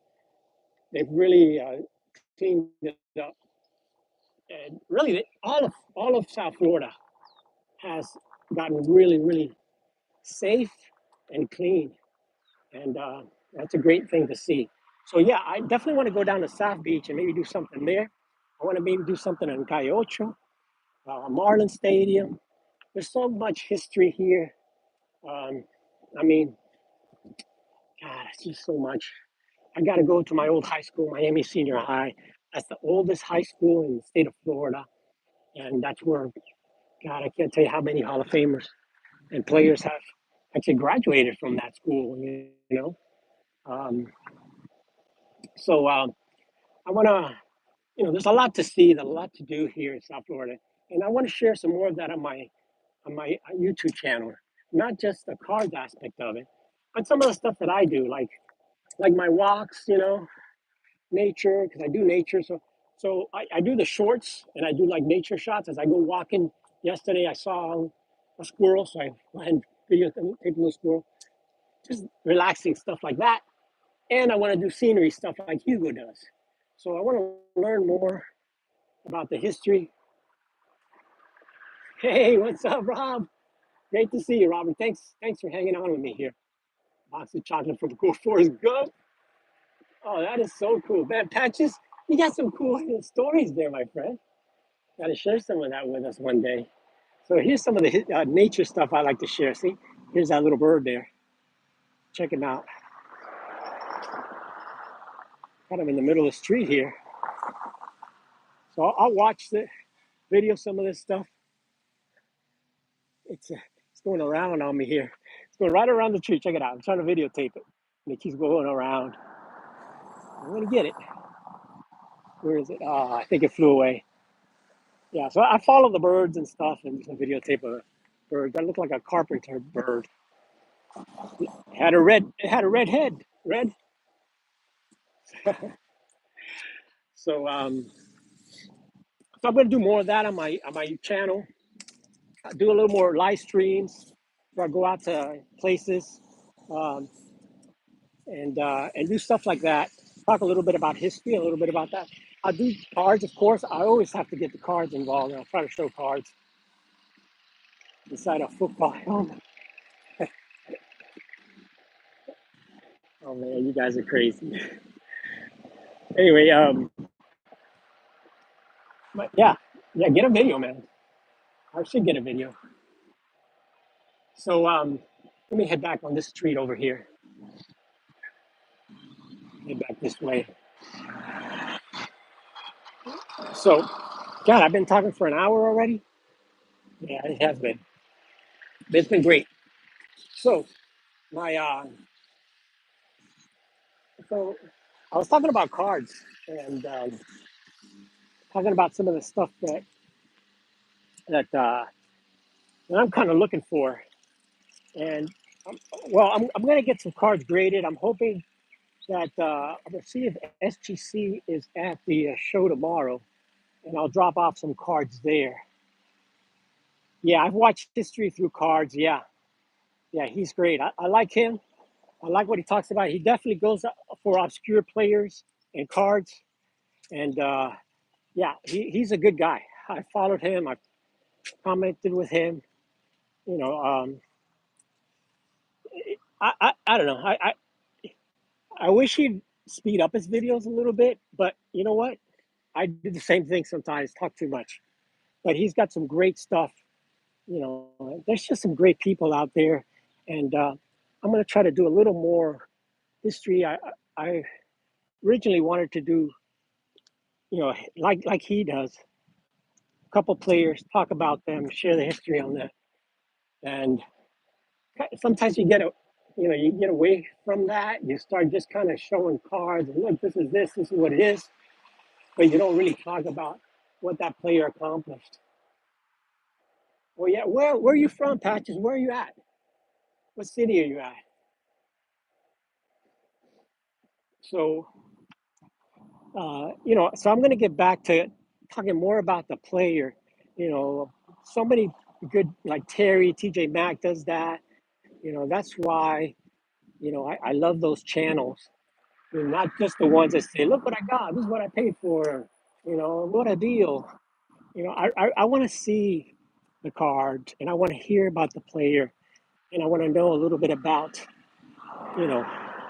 really cleaned it up, and really all of South Florida has gotten really really safe and clean, and that's a great thing to see. So yeah, I definitely want to go down to South Beach and maybe do something there. I want to maybe do something in Cayocho, Marlin Stadium. There's so much history here. Um, I mean, God, it's just so much. I got to go to my old high school, Miami Senior High. That's the oldest high school in the state of Florida. And that's where, God, I can't tell you how many Hall of Famers and players have actually graduated from that school, you know? Um, so I want to, there's a lot to see, there's a lot to do here in South Florida. and I want to share some more of that on my YouTube channel. Not just the cards aspect of it, but some of the stuff that I do, like my walks, nature, because I do nature. So I do the shorts and I do like nature shots as I go walking. Yesterday I saw a squirrel, so I went and videotaped a little squirrel. Just relaxing stuff like that. And I want to do scenery stuff like Hugo does. So I want to learn more about the history. Hey, what's up, Rob? Great to see you, Robert. Thanks for hanging on with me here. Box of chocolate from Cool Forest Gump. Oh, that is so cool. Man, Patches, you got some cool stories there, my friend. Got to share some of that with us one day. So here's some of the nature stuff I like to share. See, here's that little bird there. Check him out. Kind of in the middle of the street here. So I'll watch the video, some of this stuff. It's going around on me here. It's going right around the tree. Check it out. I'm trying to videotape it. And it keeps going around. I'm going to get it. Where is it? Oh, I think it flew away. Yeah, so I follow the birds and stuff and videotape a bird. That looked like a carpenter bird. It had a red head. Red. So so I'm gonna do more of that on my channel. I do a little more live streams where I go out to places um, and do stuff like that. Talk a little bit about history, a little bit about that. I do cards, of course. I always have to get the cards involved. And I'll try to show cards inside a football helmet. Oh man, you guys are crazy. Anyway, but yeah, get a video, man. I should get a video. So let me head back on this street over here. Head back this way. So, God, I've been talking for an hour already. Yeah, it has been. It's been great. So, my so I was talking about cards and talking about some of the stuff that that I'm kind of looking for. And um, I'm going to get some cards graded. I'm hoping that I'm going to see if SGC is at the show tomorrow, and I'll drop off some cards there. Yeah, I've watched history through cards. Yeah, yeah, he's great. I like him. I like what he talks about. He definitely goes for obscure players and cards. And yeah, he's a good guy. I followed him. I commented with him. You know, I don't know. I wish he'd speed up his videos a little bit, but you know what? I do the same thing sometimes, talk too much. But he's got some great stuff. There's just some great people out there. And I'm going to try to do a little more history. I originally wanted to do, like he does, a couple players, talk about them, share the history on that. And sometimes you get away from that. You start just kind of showing cards and look, this is what it is, but you don't really talk about what that player accomplished. Well, yeah, where are you from, Patches? Where are you at? What city are you at? So, so I'm going to get back to talking more about the player. You know, so many good, like Terry, TJ Mack does that. That's why, I love those channels. Not just the ones that say, look what I got, this is what I paid for, what a deal. I want to see the card and I want to hear about the player and I want to know a little bit about, you know,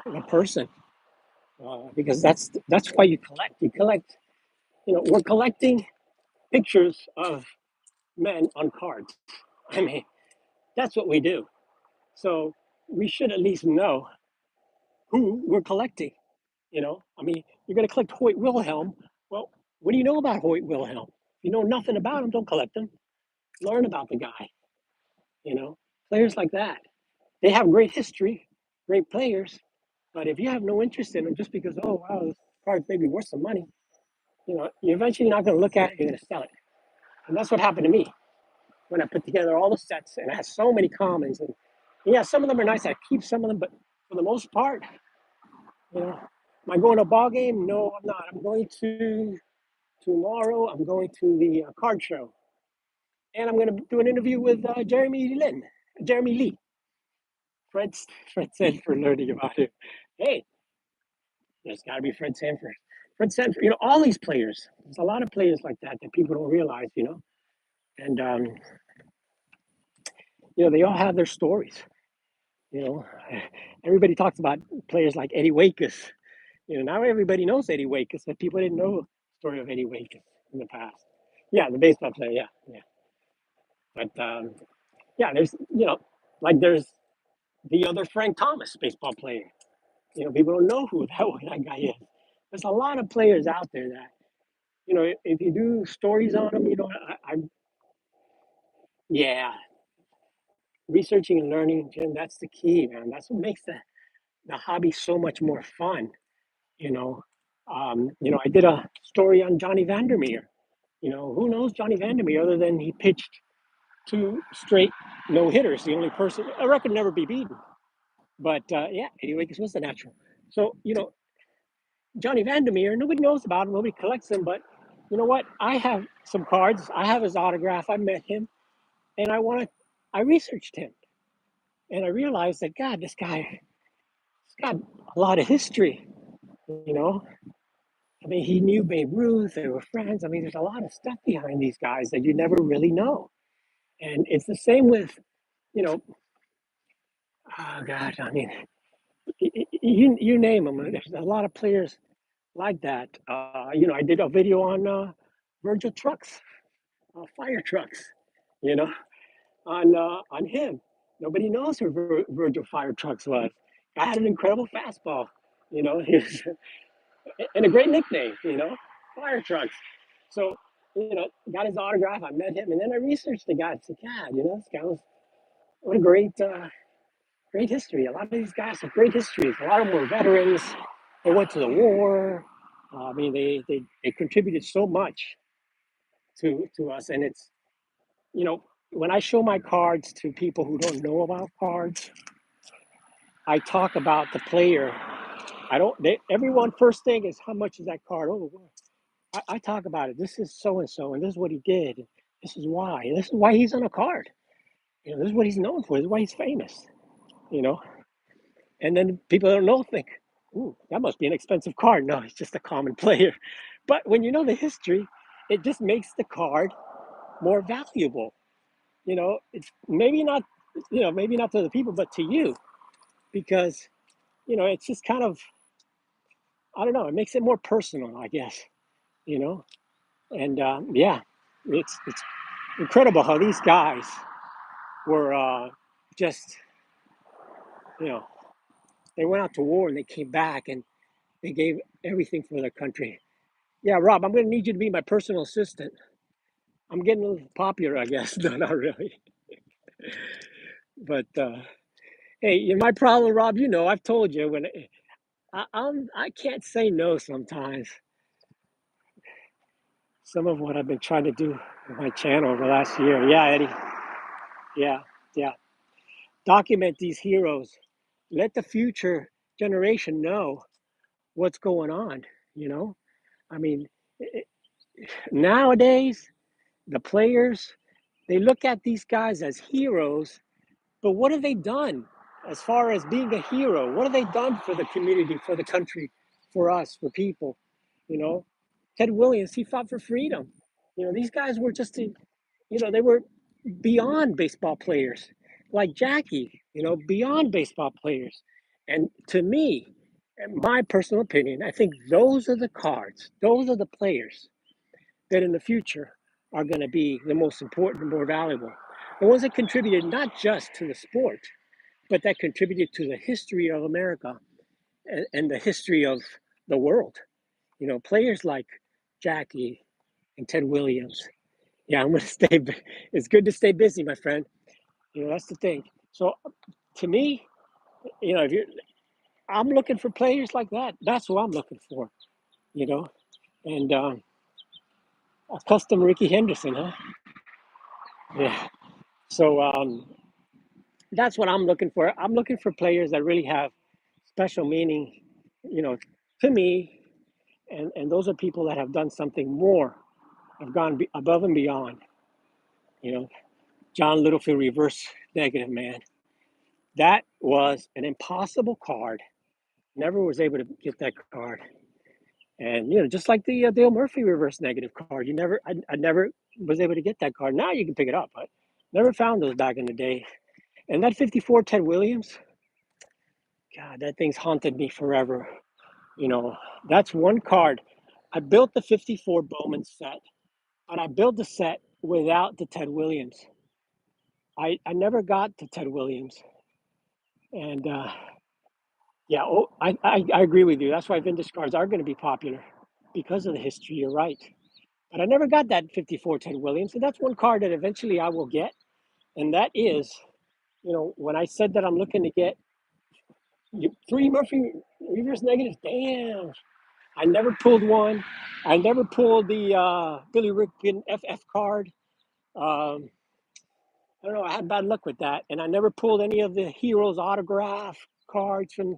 the person because that's why you collect. You collect, we're collecting pictures of men on cards. I mean, that's what we do. So we should at least know who we're collecting. I mean, you're going to collect Hoyt Wilhelm. Well, what do you know about Hoyt Wilhelm? If you know nothing about him, don't collect him. Learn about the guy. You know, players like that. They have great history, great players. But if you have no interest in them, just because, oh, wow, this card may be worth some money, you're eventually not going to look at it, you're going to sell it. And that's what happened to me when I put together all the sets, and I had so many commons. And yeah, some of them are nice. I keep some of them, but for the most part, you know, am I going to a ball game? No, I'm not. I'm going to tomorrow. I'm going to the card show, and I'm going to do an interview with Jeremy Lee. Fred, Fred said for learning about him. Hey, there's got to be Fred Sanford. Fred Sanford, all these players. There's a lot of players like that that people don't realize. And they all have their stories. You know, everybody talks about players like Eddie Wakus. Now everybody knows Eddie Wakus, but people didn't know the story of Eddie Wakus in the past. Yeah, the baseball player. Yeah, yeah. But yeah, there's the other Frank Thomas baseball player. People don't know who that guy is. There's a lot of players out there that if you do stories on them, yeah, researching and learning, Jim. That's the key, man. That's what makes the hobby so much more fun. You know, I did a story on Johnny Vandermeer. Who knows Johnny Vandermeer other than he pitched two straight no hitters, the only person a record never be beaten. But yeah, anyway, this was the natural. So Johnny Vandermeer, nobody knows about him, nobody collects him, but you know what? I have some cards. I have his autograph. I met him, and I researched him, and I realized that God, this guy's got a lot of history. You know, I mean, he knew Babe Ruth. They were friends. I mean, there's a lot of stuff behind these guys that you never really know. And it's the same with, you know, oh God, I mean, you name them. There's a lot of players like that. I did a video on Virgil trucks, fire trucks. You know, on him. Nobody knows who Virgil Fire Trucks was. I had an incredible fastball. He was, and a great nickname. Fire Trucks. So got his autograph. I met him, and then I researched the guy. I said, God, this guy was what a great history. A lot of these guys have great histories. A lot of them were veterans. They went to the war. I mean, they contributed so much to us, and it's when I show my cards to people who don't know about cards, I talk about the player. I don't. Everyone first thing is how much is that card? Oh, well, I talk about it. This is so and so, and this is what he did. This is why. And this is why he's on a card. This is what he's known for. This is why he's famous. You know, and then people don't know think, ooh, that must be an expensive card. No, he's just a common player. But when you know the history, it just makes the card more valuable. It's maybe not to the people, but to you, because it's just kind of, I don't know, it makes it more personal, I guess. You know, and yeah, it's incredible how these guys were just you know they went out to war and they came back and they gave everything for their country. Yeah, Rob, I'm going to need you to be my personal assistant. I'm getting a little popular, I guess. No, not really. But hey, my problem, Rob. I've told you when I can't say no sometimes. Some of what I've been trying to do with my channel over the last year. Yeah, Eddie. Yeah, yeah. Document these heroes. Let the future generation know what's going on. You know, I mean, nowadays the players they look at these guys as heroes, but what have they done as far as being a hero? What have they done for the community, for the country, for us, for people? You know, Ted Williams, he fought for freedom. These guys were just, they were beyond baseball players, like Jackie, beyond baseball players. And to me, in my personal opinion, I think those are the cards, those are the players that in the future are going to be the most important and more valuable. The ones that contributed not just to the sport, but that contributed to the history of America and the history of the world. Players like Jackie and Ted Williams. Yeah, I'm going to stay. It's good to stay busy, my friend. That's the thing. So to me, if you I'm looking for players like that. That's who I'm looking for, you know. And a custom Ricky Henderson, huh? Yeah. So that's what I'm looking for. I'm looking for players that really have special meaning, you know, to me, and those are people that have done something more, have gone above and beyond. You know, John Littlefield reverse negative man. That was an impossible card. Never was able to get that card. And just like the Dale Murphy reverse negative card, I never was able to get that card. Now you can pick it up, but never found those back in the day. And that 54 Ted Williams, God, that thing's haunted me forever. You know, that's one card. I built the 54 Bowman set, but I built the set without the Ted Williams. I never got to Ted Williams. And yeah, I agree with you. That's why vintage cards are going to be popular because of the history. You're right. But I never got that 54 Ted Williams. And that's one card that eventually I will get. And that is, when I said that I'm looking to get three Murphy reverse negatives, damn. I never pulled one. I never pulled the Billy Ripken FF card. Um, I don't know. I had bad luck with that. And I never pulled any of the Heroes autograph cards from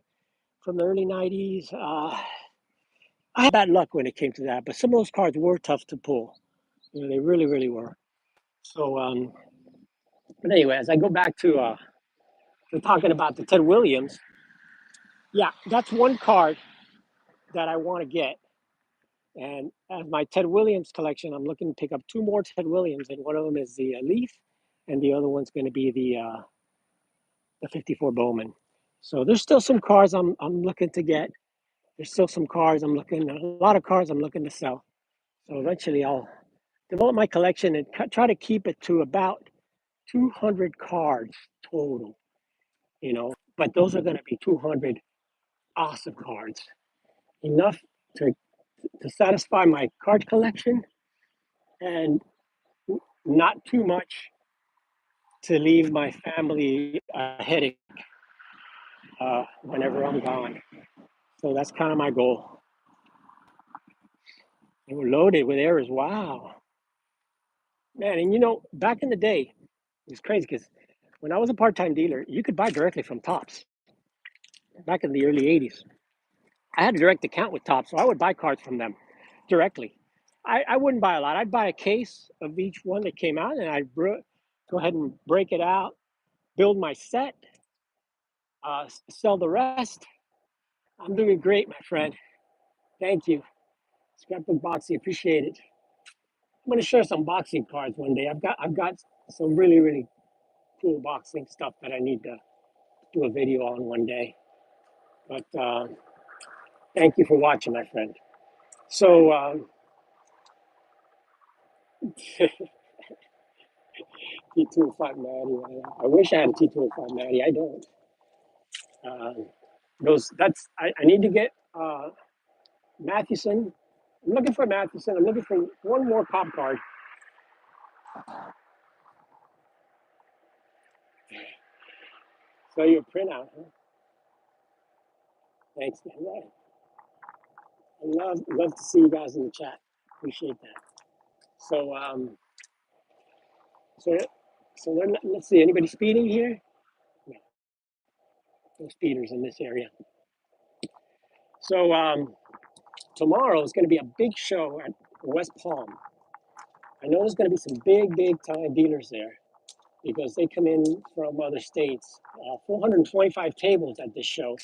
the early 90s. I had bad luck when it came to that. But some of those cards were tough to pull. They really, really were. So, but anyway, as I go back to talking about the Ted Williams, yeah, that's one card that I want to get. And as my Ted Williams collection, I'm looking to pick up two more Ted Williams, and one of them is the Leaf, and the other one's going to be the 54 Bowman. So there's still some cars I'm looking to get. There's still some cars a lot of cars I'm looking to sell. So eventually I'll develop my collection and try to keep it to about 200 cards total. But those are going to be 200 awesome cards, enough to to satisfy my card collection and not too much to leave my family a headache whenever I'm gone. So that's kind of my goal. And we're loaded with errors. Wow, man! And back in the day, it was crazy because when I was a part-time dealer, you could buy directly from Tops. Back in the early '80s, I had a direct account with Tops, so I would buy cards from them directly. I wouldn't buy a lot. I'd buy a case of each one that came out, and I'd go ahead and break it out, build my set, sell the rest. I'm doing great, my friend. Thank you. Scrapbook Boxing, appreciate it. I'm gonna share some boxing cards one day. I've got some really, really cool boxing stuff that I need to do a video on one day. But thank you for watching, my friend. So T205 Maddie. I wish I had a T205 Maddie. I don't. Uh, I need to get Mathewson. I'm looking for Mathewson. I'm looking for one more pop card. So your printout, huh? Thanks, man. I love to see you guys in the chat. Appreciate that. So so let's see. Anybody speeding here? No, no speeders in this area. So tomorrow is going to be a big show at West Palm. I know there's going to be some big time dealers there because they come in from other states. 425 tables at this show,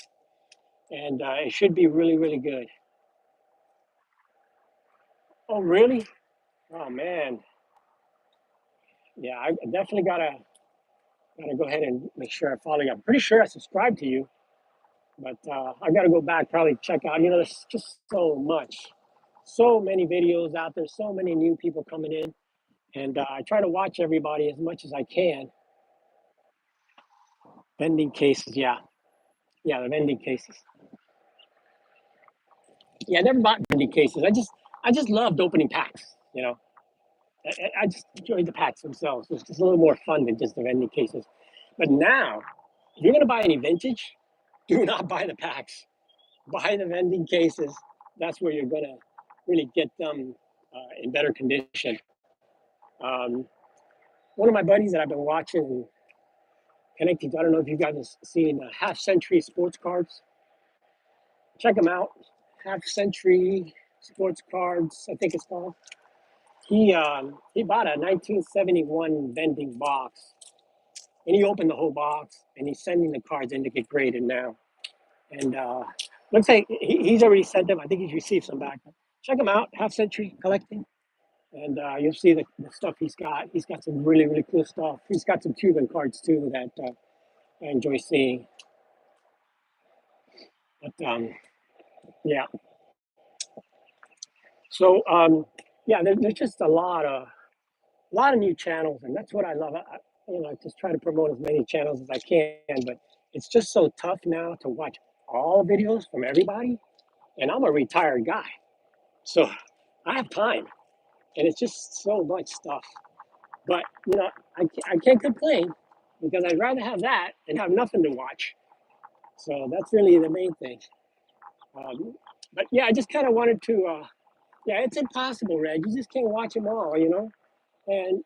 and it should be really, really good. Oh, really? Oh man, yeah. I definitely gotta go ahead and make sure I follow you. I'm pretty sure I subscribed to you, but I gotta go back probably check out. There's just so much, so many videos out there, so many new people coming in, and I try to watch everybody as much as I can. Vending cases, yeah, yeah, the vending cases. Yeah, I never bought vending cases. I just loved opening packs. I just enjoyed the packs themselves. It's just a little more fun than just the vending cases. But now, if you're gonna buy any vintage, do not buy the packs. Buy the vending cases. That's where you're gonna really get them in better condition. Um, one of my buddies that I've been watching and connecting to. I don't know if you guys have seen Half Century Sports Cards. Check them out. Half Century Sports Cards, I think it's called. He bought a 1971 vending box, and he opened the whole box, and he's sending the cards in to get graded now. And looks like he's already sent them. I think he's received some back. Check him out, Half Century Collecting, and you'll see the stuff he's got. He's got some really, really cool stuff. He's got some Cuban cards too that I enjoy seeing. But yeah, so yeah, there's just a lot of new channels, and that's what I love. I just try to promote as many channels as I can, but it's just so tough now to watch all videos from everybody. And I'm a retired guy, so I have time, and it's just so much stuff. But I can't complain because I'd rather have that and have nothing to watch. So that's really the main thing. Um, but yeah, I just kind of wanted to. Yeah, it's impossible, Red. You just can't watch them all. And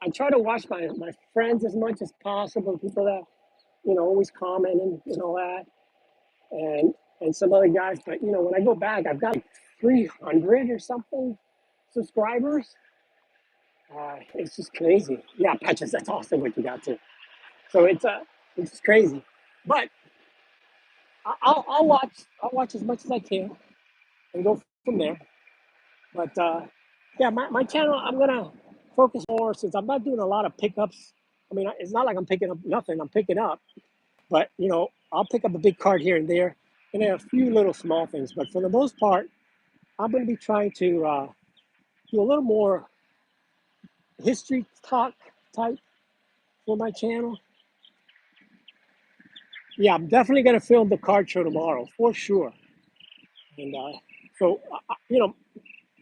I try to watch my friends as much as possible, people that always comment and all that, and some other guys. But when I go back, I've got like 300 or something subscribers. It's just crazy. Yeah, Patches, that's awesome what you got too. So it's just crazy. But I'll watch as much as I can and go from there. But yeah, my channel, I'm gonna focus more since I'm not doing a lot of pickups. I mean, it's not like I'm picking up nothing. I'm picking up, but I'll pick up a big card here and there, and a few little small things. But for the most part, I'm gonna be trying to do a little more history talk type for my channel. Yeah, I'm definitely gonna film the card show tomorrow for sure. And so,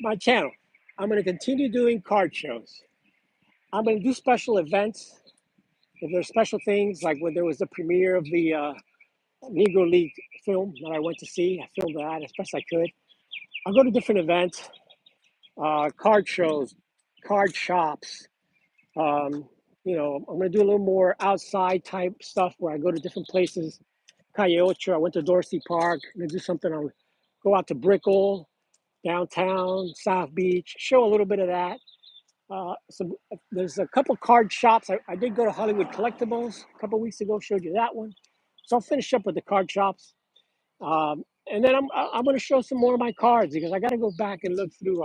my channel, I'm gonna continue doing card shows. I'm gonna do special events. If there's special things, like when there was the premiere of the Negro League film that I went to see, I filmed that as best I could. I'll go to different events, card shows, card shops. Um, I'm going to do a little more outside type stuff where I go to different places. Calle Ocho, I went to Dorsey Park. I'm going to do something. I'll go out to Brickell, downtown, South Beach, show a little bit of that. There's a couple card shops. I did go to Hollywood Collectibles a couple weeks ago. Showed you that one. So I'll finish up with the card shops, and then I'm going to show some more of my cards because I got to go back and look through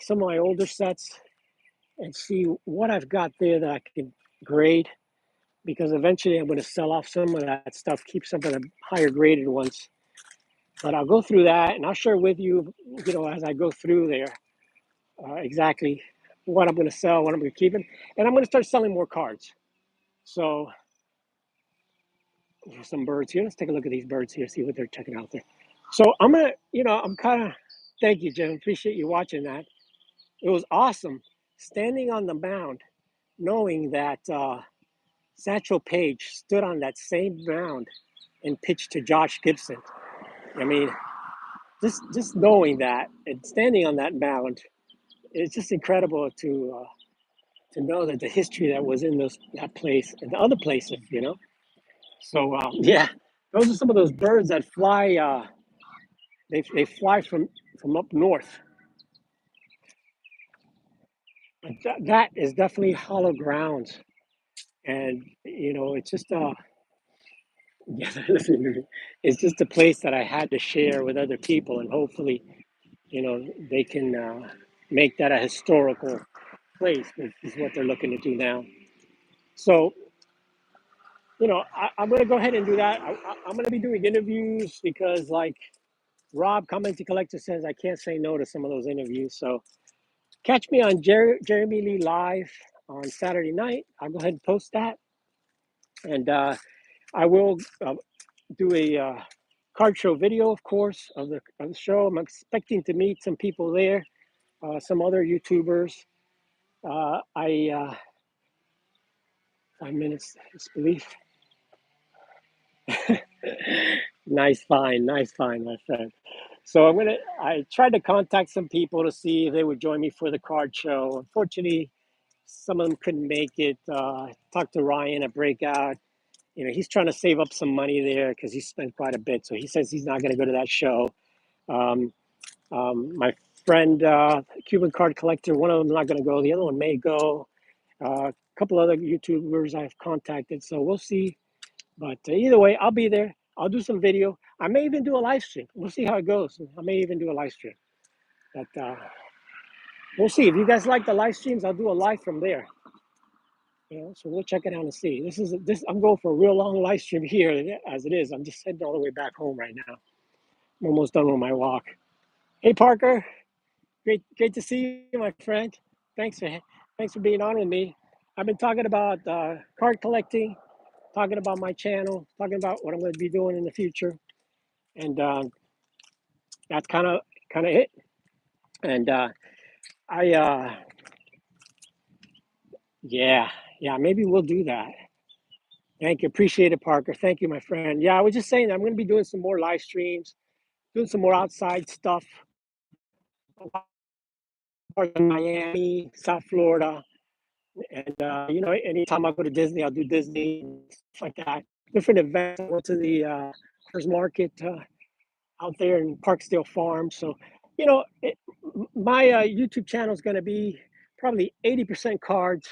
some of my older sets and see what I've got there that I can grade. Because eventually I'm going to sell off some of that stuff, keep some of the higher graded ones. But I'll go through that and I'll share with you, as I go through there, exactly what I'm going to sell, what I'm going to keep, and I'm going to start selling more cards. So there's some birds here. Let's take a look at these birds here, see what they're checking out there. So I'm gonna, I'm kind of, thank you, Jim. Appreciate you watching that. It was awesome standing on the mound, knowing that Satchel Paige stood on that same mound and pitched to Josh Gibson. I mean, just knowing that and standing on that mound, it's just incredible to know that the history that was in that place and the other places. So yeah, those are some of those birds that fly. They fly from up north. But that is definitely hollow ground, and it's just yeah, it's just a place that I had to share with other people, and hopefully, they can make that a historical place, which is what they're looking to do now. So, I'm going to go ahead and do that. I'm going to be doing interviews because, like Rob, Commenting Collector says, I can't say no to some of those interviews. So, catch me on Jeremy Lee Live on Saturday night. I'll go ahead and post that. And I will do a card show video, of course, of the show. I'm expecting to meet some people there, some other YouTubers. 5 minutes, disbelief. Nice find, my friend. So I tried to contact some people to see if they would join me for the card show. Unfortunately, Some of them couldn't make it. Talked to Ryan at Breakout. He's trying to save up some money there because he spent quite a bit. So he says he's not going to go to that show. Um, my friend, Cuban Card Collector, one of them's not going to go. The other one may go. A couple other YouTubers I've contacted. So we'll see. But either way, I'll be there. I'll do some video. I may even do a live stream. We'll see how it goes. I may even do a live stream. But we'll see. If you guys like the live streams, I'll do a live from there. So we'll check it out and see. This. I'm going for a real long live stream here as it is. I'm just heading all the way back home right now. I'm almost done with my walk. Hey Parker, great to see you, my friend. Thanks for being on with me. I've been talking about card collecting, talking about my channel, talking about what I'm going to be doing in the future, and that's kind of it. And I yeah, maybe we'll do that. Thank you. Appreciate it, Parker. Thank you, my friend. Yeah, I was just saying I'm going to be doing some more live streams, doing some more outside stuff. Miami, South Florida. And, anytime I go to Disney, I'll do Disney and stuff like that. Different events. I went to the first market out there in Parksdale Farm. So, my YouTube channel is going to be probably 80% cards,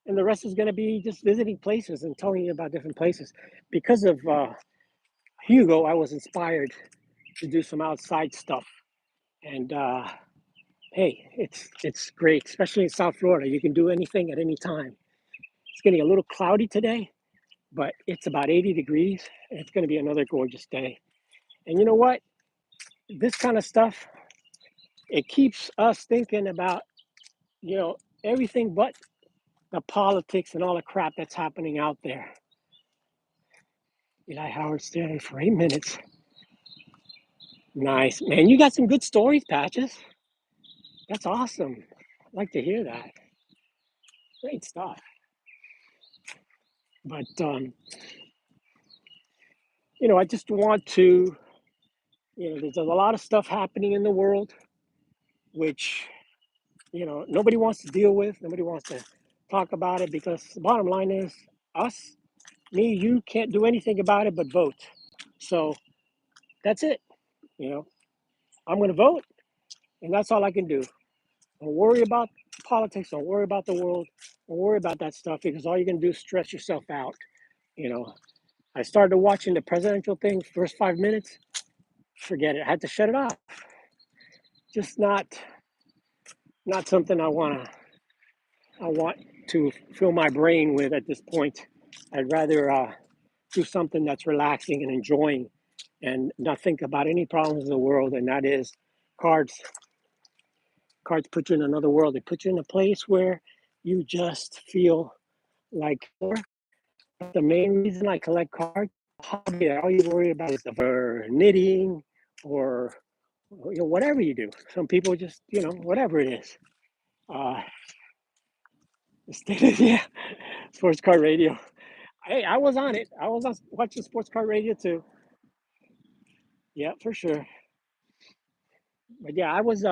and the rest is going to be just visiting places and telling you about different places. Because of Hugo, I was inspired to do some outside stuff. And hey, it's great, especially in South Florida. You can do anything at any time. It's getting a little cloudy today, but it's about 80 degrees. And it's going to be another gorgeous day. And you know what? This kind of stuff, it keeps us thinking about, everything but the politics and all the crap that's happening out there. Eli Howard standing for 8 minutes. Nice. Man, you got some good stories, Patches. That's awesome. I'd like to hear that. Great stuff. But, I just want to, there's a lot of stuff happening in the world, which, nobody wants to deal with. Nobody wants to talk about it because the bottom line is us, me, you can't do anything about it but vote. So that's it. I'm going to vote, and that's all I can do. Don't worry about politics. Don't worry about the world. Don't worry about that stuff because all you're going to do is stress yourself out. I started watching the presidential thing first 5 minutes. Forget it. I had to shut it off. Just not something I want to fill my brain with at this point. I'd rather do something that's relaxing and enjoying and not think about any problems in the world. And that is cards. Cards put you in another world. They put you in a place where you just feel like the main reason I collect cards, hobby, all you worry about is the knitting or whatever you do. Some people just, whatever it is. Uh, yeah, sports car radio. Hey, I was on it. I was on watching sports car radio too. Yeah, for sure. But yeah, I was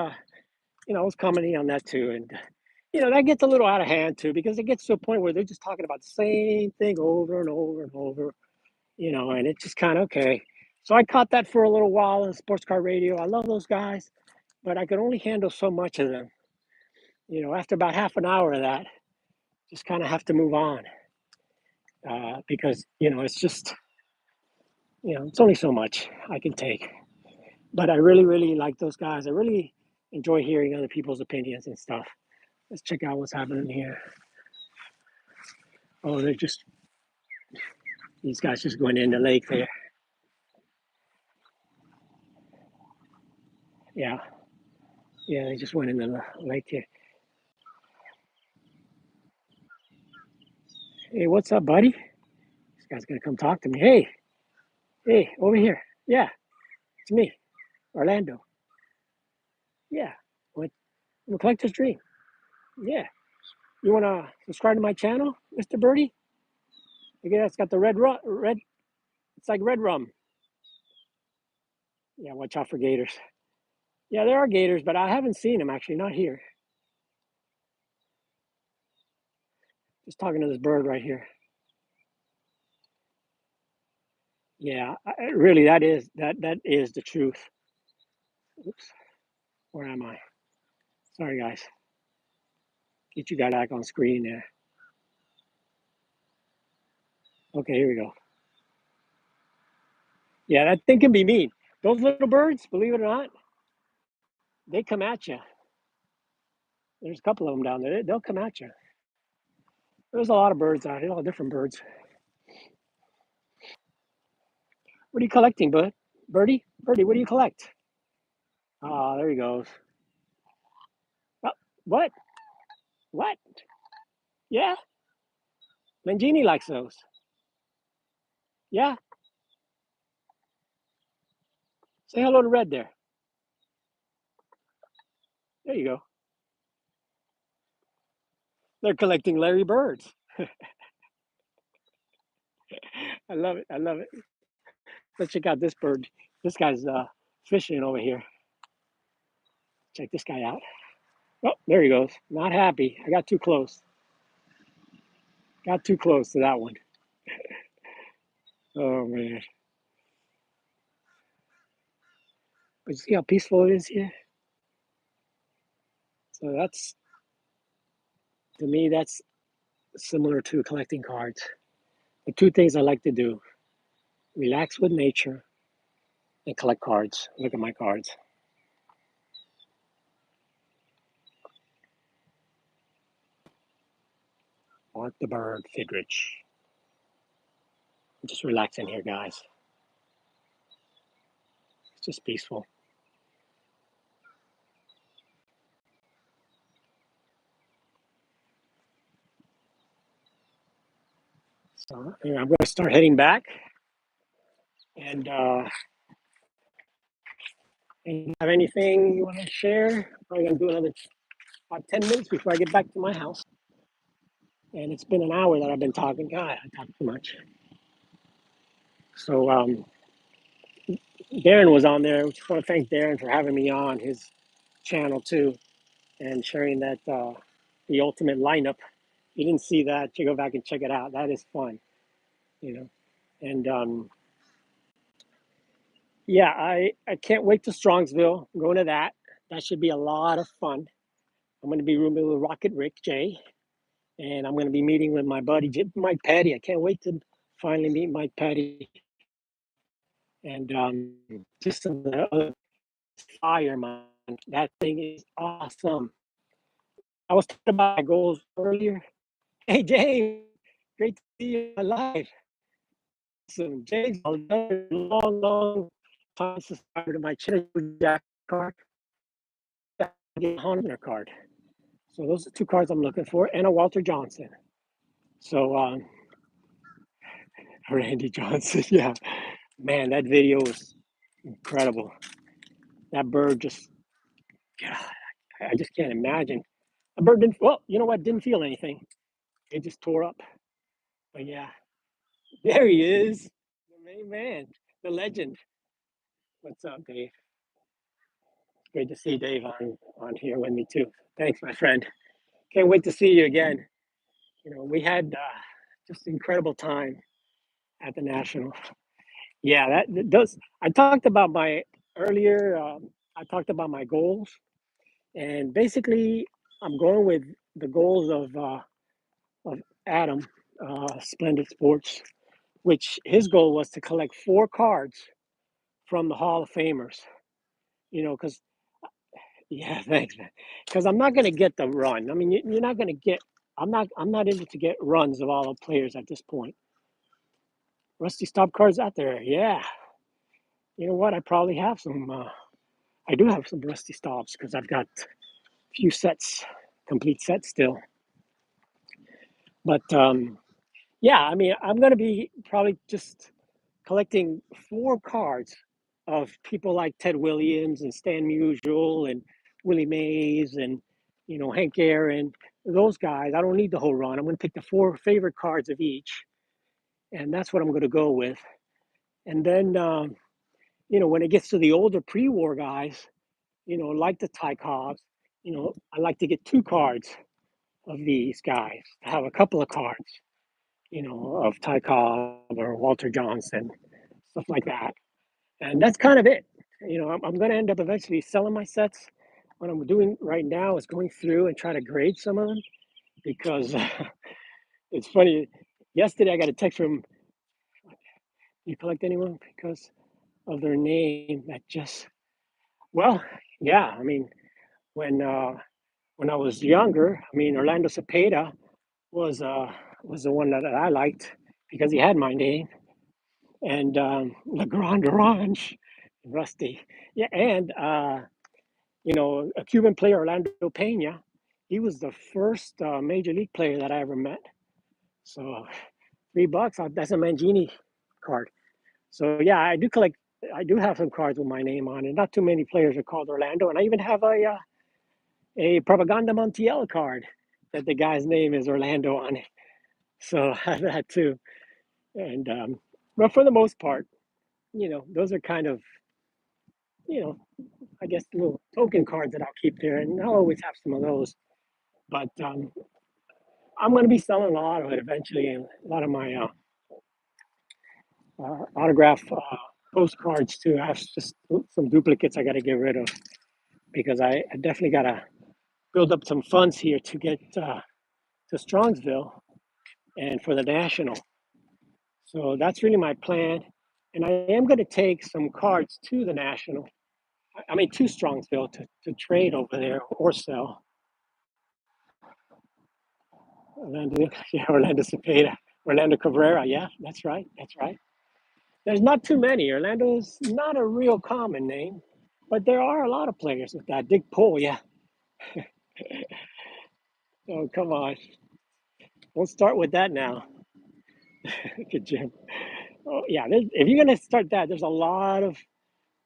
commenting on that too, and that gets a little out of hand too because it gets to a point where they're just talking about the same thing over and over and over, and it's just kind of okay. So I caught that for a little while in sports car radio. I love those guys, but I could only handle so much of them. After about half an hour of that, just kind of have to move on because it's just it's only so much I can take. But I really, really like those guys. I really enjoy hearing other people's opinions and stuff. Let's check out what's happening here. Oh, these guys just going in the lake there. Yeah. Yeah, they just went in the lake here. Hey, what's up, buddy? This guy's gonna come talk to me. Hey, over here. Yeah, it's me, Orlando. Yeah. What? I'm a collector's dream. Yeah. You wanna subscribe to my channel, Mr. Birdie? Look at that, it's got the red. It's like red rum. Yeah, watch out for gators. Yeah, there are gators, but I haven't seen them actually. Not here. Just talking to this bird right here. Yeah, really, that is the truth. Oops, where am I? Sorry, guys. Get you guys back on screen there. Okay, here we go. Yeah, that thing can be mean. Those little birds, believe it or not, they come at you. There's a couple of them down there. They'll come at you. There's a lot of birds out here, all different birds. What are you collecting, bud? Birdie? Birdie, what do you collect? Ah, there he goes. Oh, what? What? Yeah, Mangini likes those. Yeah, say hello to Red there. There you go. They're collecting Larry birds. I love it. I love it. Let's check out this bird. This guy's fishing over here. Check this guy out. Oh, there he goes. Not happy. I got too close. Got too close to that one. Oh man. But you see how peaceful it is here? So that's, to me, that's similar to collecting cards. The two things I like to do: relax with nature and collect cards. Look at my cards. Mark the bird, Fidrich. I'm just relaxing here, guys. It's just peaceful. So anyway, I'm going to start heading back. And have anything you want to share? Probably going to do another about 10 minutes before I get back to my house. And it's been an hour that I've been talking. God, I talk too much. So Darren was on there. I just want to thank Darren for having me on his channel too and sharing that the ultimate lineup. If you didn't see that, you go back and check it out. That is fun, you know. And yeah, I can't wait to Strongsville. I'm going to that. That should be a lot of fun. I'm going to be rooming with Rocket Rick Jay, and I'm going to be meeting with my buddy Mike Patty. I can't wait to finally meet Mike Patty and just some of the other fire, man. That thing is awesome. I was talking about my goals earlier. Hey, James, great to see you alive. So, James, another long, long time subscriber to my channel, Jack card, get a Honda card. So those are two cards I'm looking for, and a Walter Johnson. So Randy Johnson, yeah, man, that video was incredible. That bird just, God, I just can't imagine. The bird didn't. Well, you know what? Didn't feel anything. It just tore up. But yeah, there he is, the main man, the legend. What's up, Dave? Great to see Dave on here with me too. Thanks, my friend. Can't wait to see you again. You know, we had just incredible time at the National. Yeah, that does. I talked about my earlier. I talked about my goals, and basically, I'm going with the goals of Adam, Splendid Sports, which his goal was to collect 4 cards from the Hall of Famers. You know, because yeah, thanks, man. Because I'm not going to get the run. I mean, you're not going to get. I'm not able to get runs of all the players at this point. Rusty stop cards out there. Yeah, you know what? I probably have some. I do have some rusty stops because I've got a few sets, complete sets still. But yeah, I mean, I'm going to be probably just collecting 4 cards of people like Ted Williams and Stan Musial and Willie Mays and Hank Aaron. Those guys, I don't need the whole run. I'm going to pick the 4 favorite cards of each, and that's what I'm going to go with. And then when it gets to the older pre-war guys, like the Ty Cobbs, I like to get 2 cards of these guys to have a couple of cards, of Ty Cobb or Walter Johnson, stuff like that. And that's kind of it. I'm going to end up eventually selling my sets. What I'm doing right now is going through and try to grade some of them because it's funny. Yesterday I got a text from, you collect anyone because of their name that just, well, yeah. I mean, when when I was younger, I mean, Orlando Cepeda was uh, was the one that I liked because he had my name, and Le Grand Orange, Rusty, yeah, and a Cuban player, Orlando Pena. He was the first major league player that I ever met. So $3, that's a Mangini card. So yeah, I do collect. I do have some cards with my name on it. Not too many players are called Orlando, and I even have a Propaganda Montiel card that the guy's name is Orlando on it. So I have that too. And but for the most part, those are kind of, you know, I guess little token cards that I'll keep there, and I'll always have some of those. But I'm going to be selling a lot of it eventually, and a lot of my autograph postcards too. I have just some duplicates I got to get rid of because I definitely got to build up some funds here to get to Strongsville and for the national. So that's really my plan. And I am going to take some cards to the national. I mean, to Strongsville to trade over there or sell. Orlando, yeah, Orlando Cepeda, Orlando Cabrera. Yeah, that's right. That's right. There's not too many. Orlando's not a real common name, but there are a lot of players with that. Dick Pohl, yeah. Oh, come on. Don't start with that now. Good Jim. Oh, yeah. If you're gonna start that, there's a lot of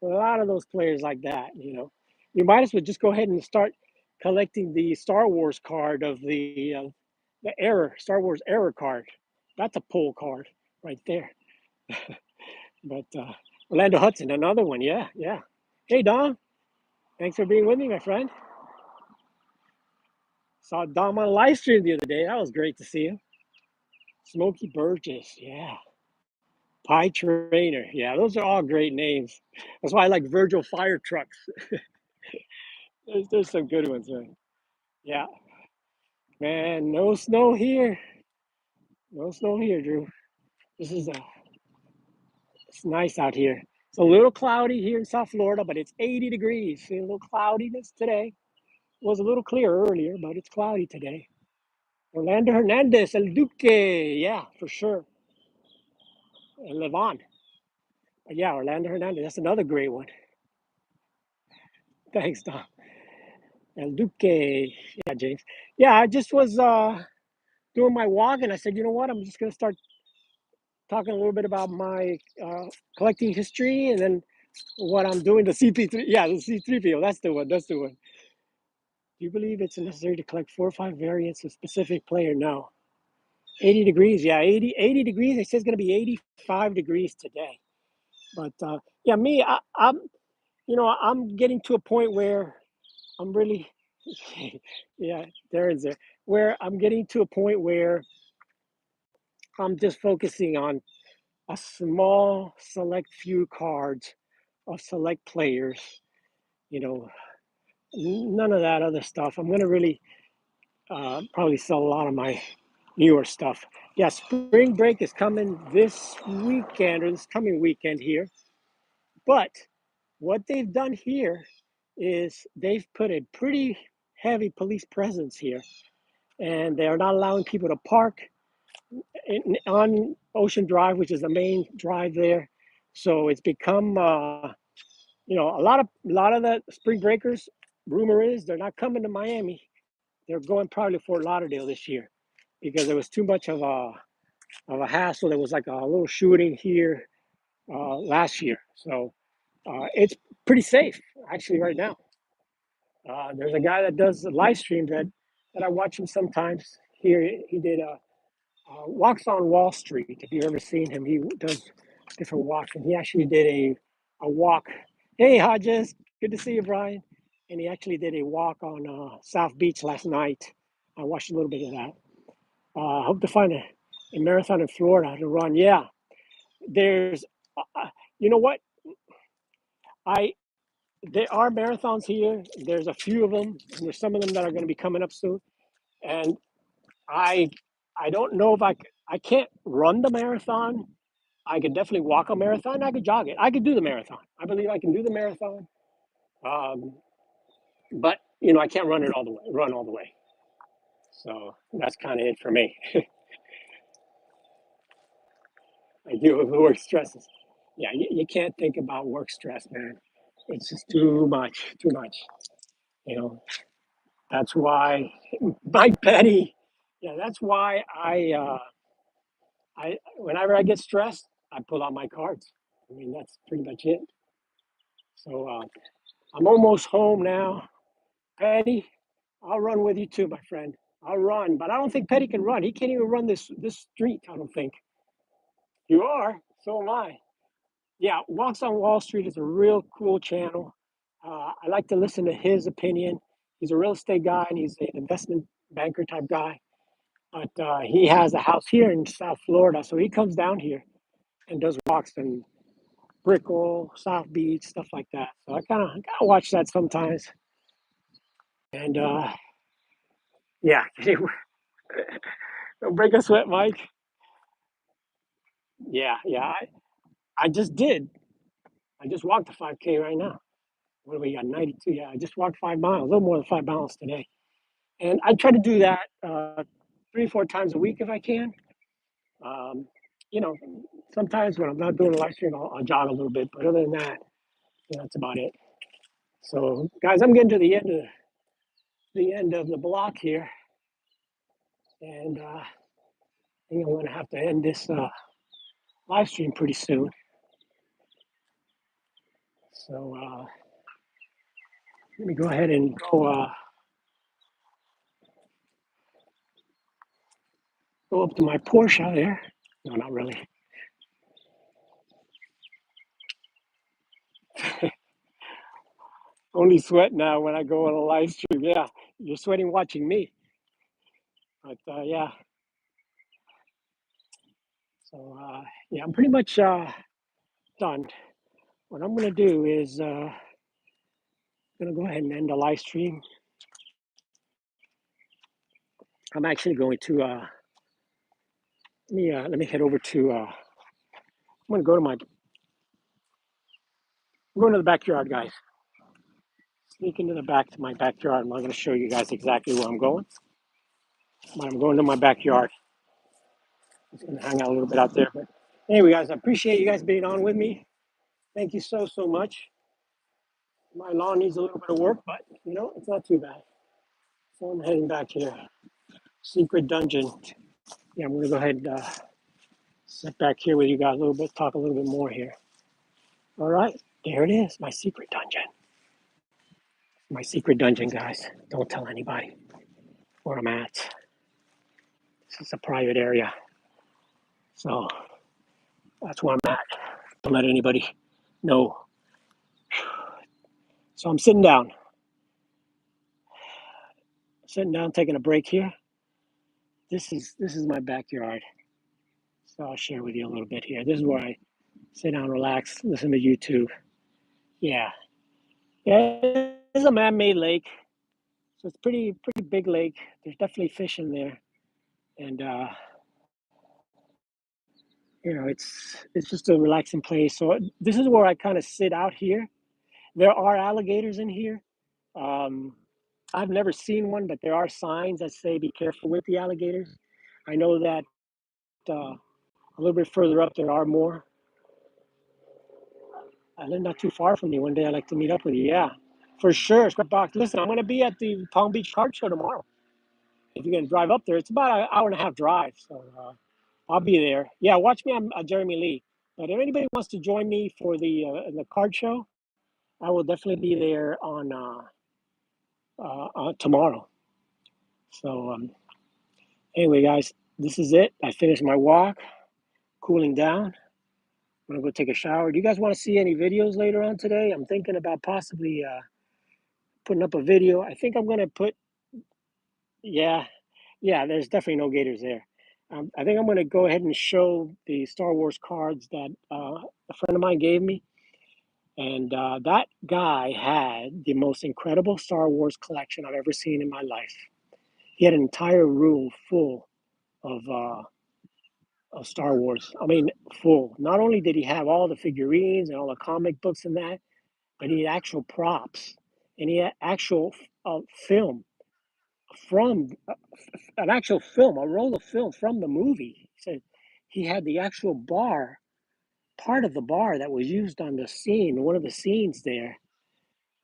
those players like that. You might as well just go ahead and start collecting the Star Wars card of the error Star Wars error card. That's a pull card right there. But Orlando Hudson, another one. Yeah, yeah. Hey Dom, thanks for being with me, my friend. Saw Dom on live stream the other day. That was great to see him. Smokey Burgess, yeah. Pie Trainer, yeah. Those are all great names. That's why I like Virgil Fire Trucks. There's some good ones, man. Yeah, man. No snow here. No snow here, Drew. This is it's nice out here. It's a little cloudy here in South Florida, but it's 80 degrees. See a little cloudiness today. It was a little clear earlier, but it's cloudy today. Orlando Hernandez, El Duque, yeah, for sure. And Levon. Yeah, Orlando Hernandez. That's another great one. Thanks, Tom. El Duque. Yeah, James. Yeah, I just was doing my walk and I said, you know what? I'm just going to start talking a little bit about my collecting history and then what I'm doing. The CP3. Yeah, the C3PO. That's the one. That's the one. Do you believe it's necessary to collect 4 or 5 variants of specific player? No. 80 degrees. Yeah, 80 degrees. It says it's going to be 85 degrees today. But yeah, me, I'm getting to a point where I'm really, yeah, there is it. Where I'm getting to a point where I'm just focusing on a small, select few cards of select players. You know, none of that other stuff. I'm going to really probably sell a lot of my newer stuff. Yeah, spring break is coming this weekend or this coming weekend here. But what they've done here is they've put a pretty heavy police presence here, and they are not allowing people to park on Ocean Drive, which is the main drive there. So it's become, a lot of the spring breakers. Rumor is they're not coming to Miami. They're going probably to Fort Lauderdale this year because there was too much of a hassle. There was like a little shooting here last year, so it's pretty safe actually right now. There's a guy that does live streams that I watch him sometimes. Here he did walks on Wall Street. If you've ever seen him, he does different walks, and he actually did a walk. Hey Hodges, good to see you, Brian. And he actually did a walk on South Beach last night. I watched a little bit of that. I hope to find a marathon in Florida to run. Yeah, there's, you know what? I There are marathons here. There's a few of them, and there's some of them that are going to be coming up soon. And I I don't know if I can't run the marathon. I could definitely walk a marathon. I could jog it. I could do the marathon. I believe I can do the marathon. Um, but I can't run it all the way. Run all the way. So that's kind of it for me. I deal with work stresses. Yeah, you can't think about work stress, man. It's just too much. Too much. You know. That's why Mike Petty. Yeah, that's why I whenever I get stressed, I pull out my cards. I mean, that's pretty much it. So I'm almost home now. Petty, I'll run with you too, my friend. I'll run, but I don't think Petty can run. He can't even run this street. I don't think. You are. So am I. Yeah, Walks on Wall Street is a real cool channel. I like to listen to his opinion. He's a real estate guy and he's an investment banker type guy. But he has a house here in South Florida, so he comes down here and does walks in Brickell, South Beach, stuff like that. So I kind of watch that sometimes. And yeah, don't break a sweat, Mike. Yeah, yeah. I just did. I just walked the 5K right now. What do we got? 92. Yeah, I just walked 5 miles, a little more than 5 miles today. And I try to do that 3, 4 times a week if I can. Um, you know, sometimes when I'm not doing a live stream, I'll jog a little bit. But other than that, that's about it. So, guys, I'm getting to the end of the block here, and I think I'm going to have to end this live stream pretty soon. So let me go ahead and go up to my Porsche out there. No, not really. Only sweat now when I go on a live stream. Yeah, you're sweating watching me. But yeah, so yeah, I'm pretty much done. What I'm going to do is going to go ahead and end the live stream. I'm actually going to let me head over to. I'm going to go to my. I'm going to the backyard, guys. Sneak into the back to my backyard. I'm not going to show you guys exactly where I'm going, but I'm going to my backyard. I'm just going to hang out a little bit out there. But anyway, guys, I appreciate you guys being on with me. Thank you so much. My lawn needs a little bit of work, but it's not too bad. So I'm heading back here. Secret dungeon. Yeah, I'm going to go ahead and sit back here with you guys a little bit, talk a little bit more here. All right, there it is, my secret dungeon. My secret dungeon, guys. Don't tell anybody where I'm at. This is a private area. So that's where I'm at. Don't let anybody know. So I'm sitting down, taking a break here. This is my backyard. So I'll share with you a little bit here. This is where I sit down, relax, listen to YouTube. Yeah, yeah. It's a man-made lake, so it's pretty big lake. There's definitely fish in there, and it's just a relaxing place. So this is where I kind of sit out here. There are alligators in here. Um, I've never seen one, but there are signs that say be careful with the alligators. I know that a little bit further up there are more. I live not too far from you. One day I'd like to meet up with you. Yeah, for sure. Box. Listen, I'm going to be at the Palm Beach Card Show tomorrow. If you're going to drive up there, it's about an hour and a half drive. So I'll be there. Yeah, watch me on Jeremy Lee. But if anybody wants to join me for the card show, I will definitely be there on tomorrow. So anyway, guys, this is it. I finished my walk, cooling down. I'm gonna go take a shower. Do you guys want to see any videos later on today? I'm thinking about possibly putting up a video. I think I'm gonna put, yeah. Yeah, there's definitely no gators there. I think I'm going to go ahead and show the Star Wars cards that a friend of mine gave me. And that guy had the most incredible Star Wars collection I've ever seen in my life. He had an entire room full of Star Wars. I mean, full. Not only did he have all the figurines and all the comic books and that, but he had actual props and he had actual film from an actual film, a roll of film from the movie. He said he had the actual bar, part of the bar that was used on the scene, one of the scenes there.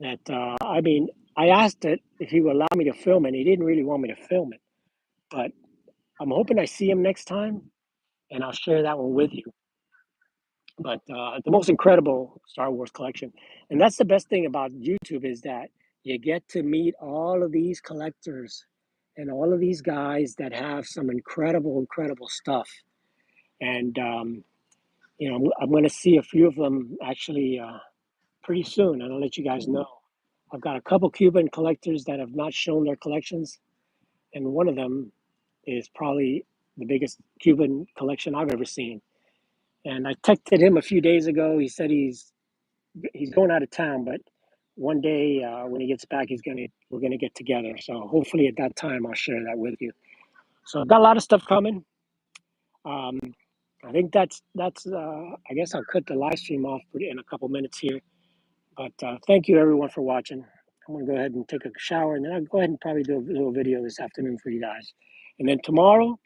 That I mean, I asked it if he would allow me to film it. And he didn't really want me to film it, but I'm hoping I see him next time, and I'll share that one with you. But the most incredible Star Wars collection, and that's the best thing about YouTube is that you get to meet all of these collectors and all of these guys that have some incredible, incredible stuff. And I'm going to see a few of them actually pretty soon, and I'll let you guys know. I've got a couple Cuban collectors that have not shown their collections, and one of them is probably the biggest Cuban collection I've ever seen. And I texted him a few days ago. He said he's going out of town, but one day when he gets back, we're gonna get together. So hopefully at that time I'll share that with you. So I've got a lot of stuff coming. Um, I think that's. I guess I'll cut the live stream off in a couple minutes here. But thank you everyone for watching. I'm gonna go ahead and take a shower, and then I'll go ahead and probably do a little video this afternoon for you guys. And then tomorrow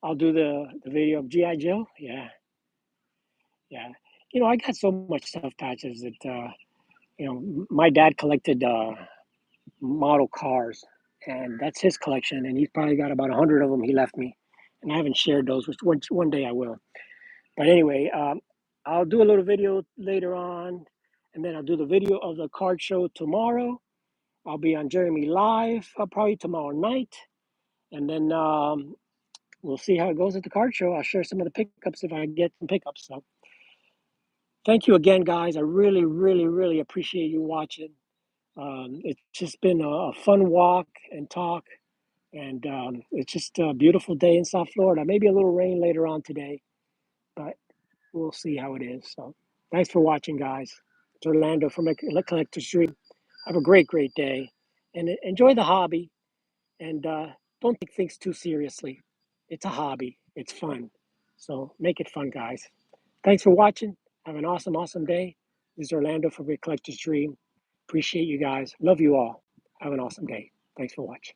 I'll do the video of GI Joe. Yeah, yeah. I got so much stuff, Patches, that my dad collected model cars, and that's his collection. And he's probably got about 100 of them he left me, and I haven't shared those. Which one day I will. But anyway, I'll do a little video later on, and then I'll do the video of the card show tomorrow. I'll be on Jeremy Live probably tomorrow night, and then we'll see how it goes at the card show. I'll share some of the pickups if I get some pickups. So thank you again, guys. I really, really, really appreciate you watching. It's just been a fun walk and talk, and it's just a beautiful day in South Florida. Maybe a little rain later on today, but we'll see how it is. So thanks for watching, guys. It's Orlando from Collector's Dream. Have a great, great day, and enjoy the hobby. And don't take things too seriously. It's a hobby. It's fun. So make it fun, guys. Thanks for watching. Have an awesome, awesome day. This is Orlando from Collector's Dream. Appreciate you guys. Love you all. Have an awesome day. Thanks for watching.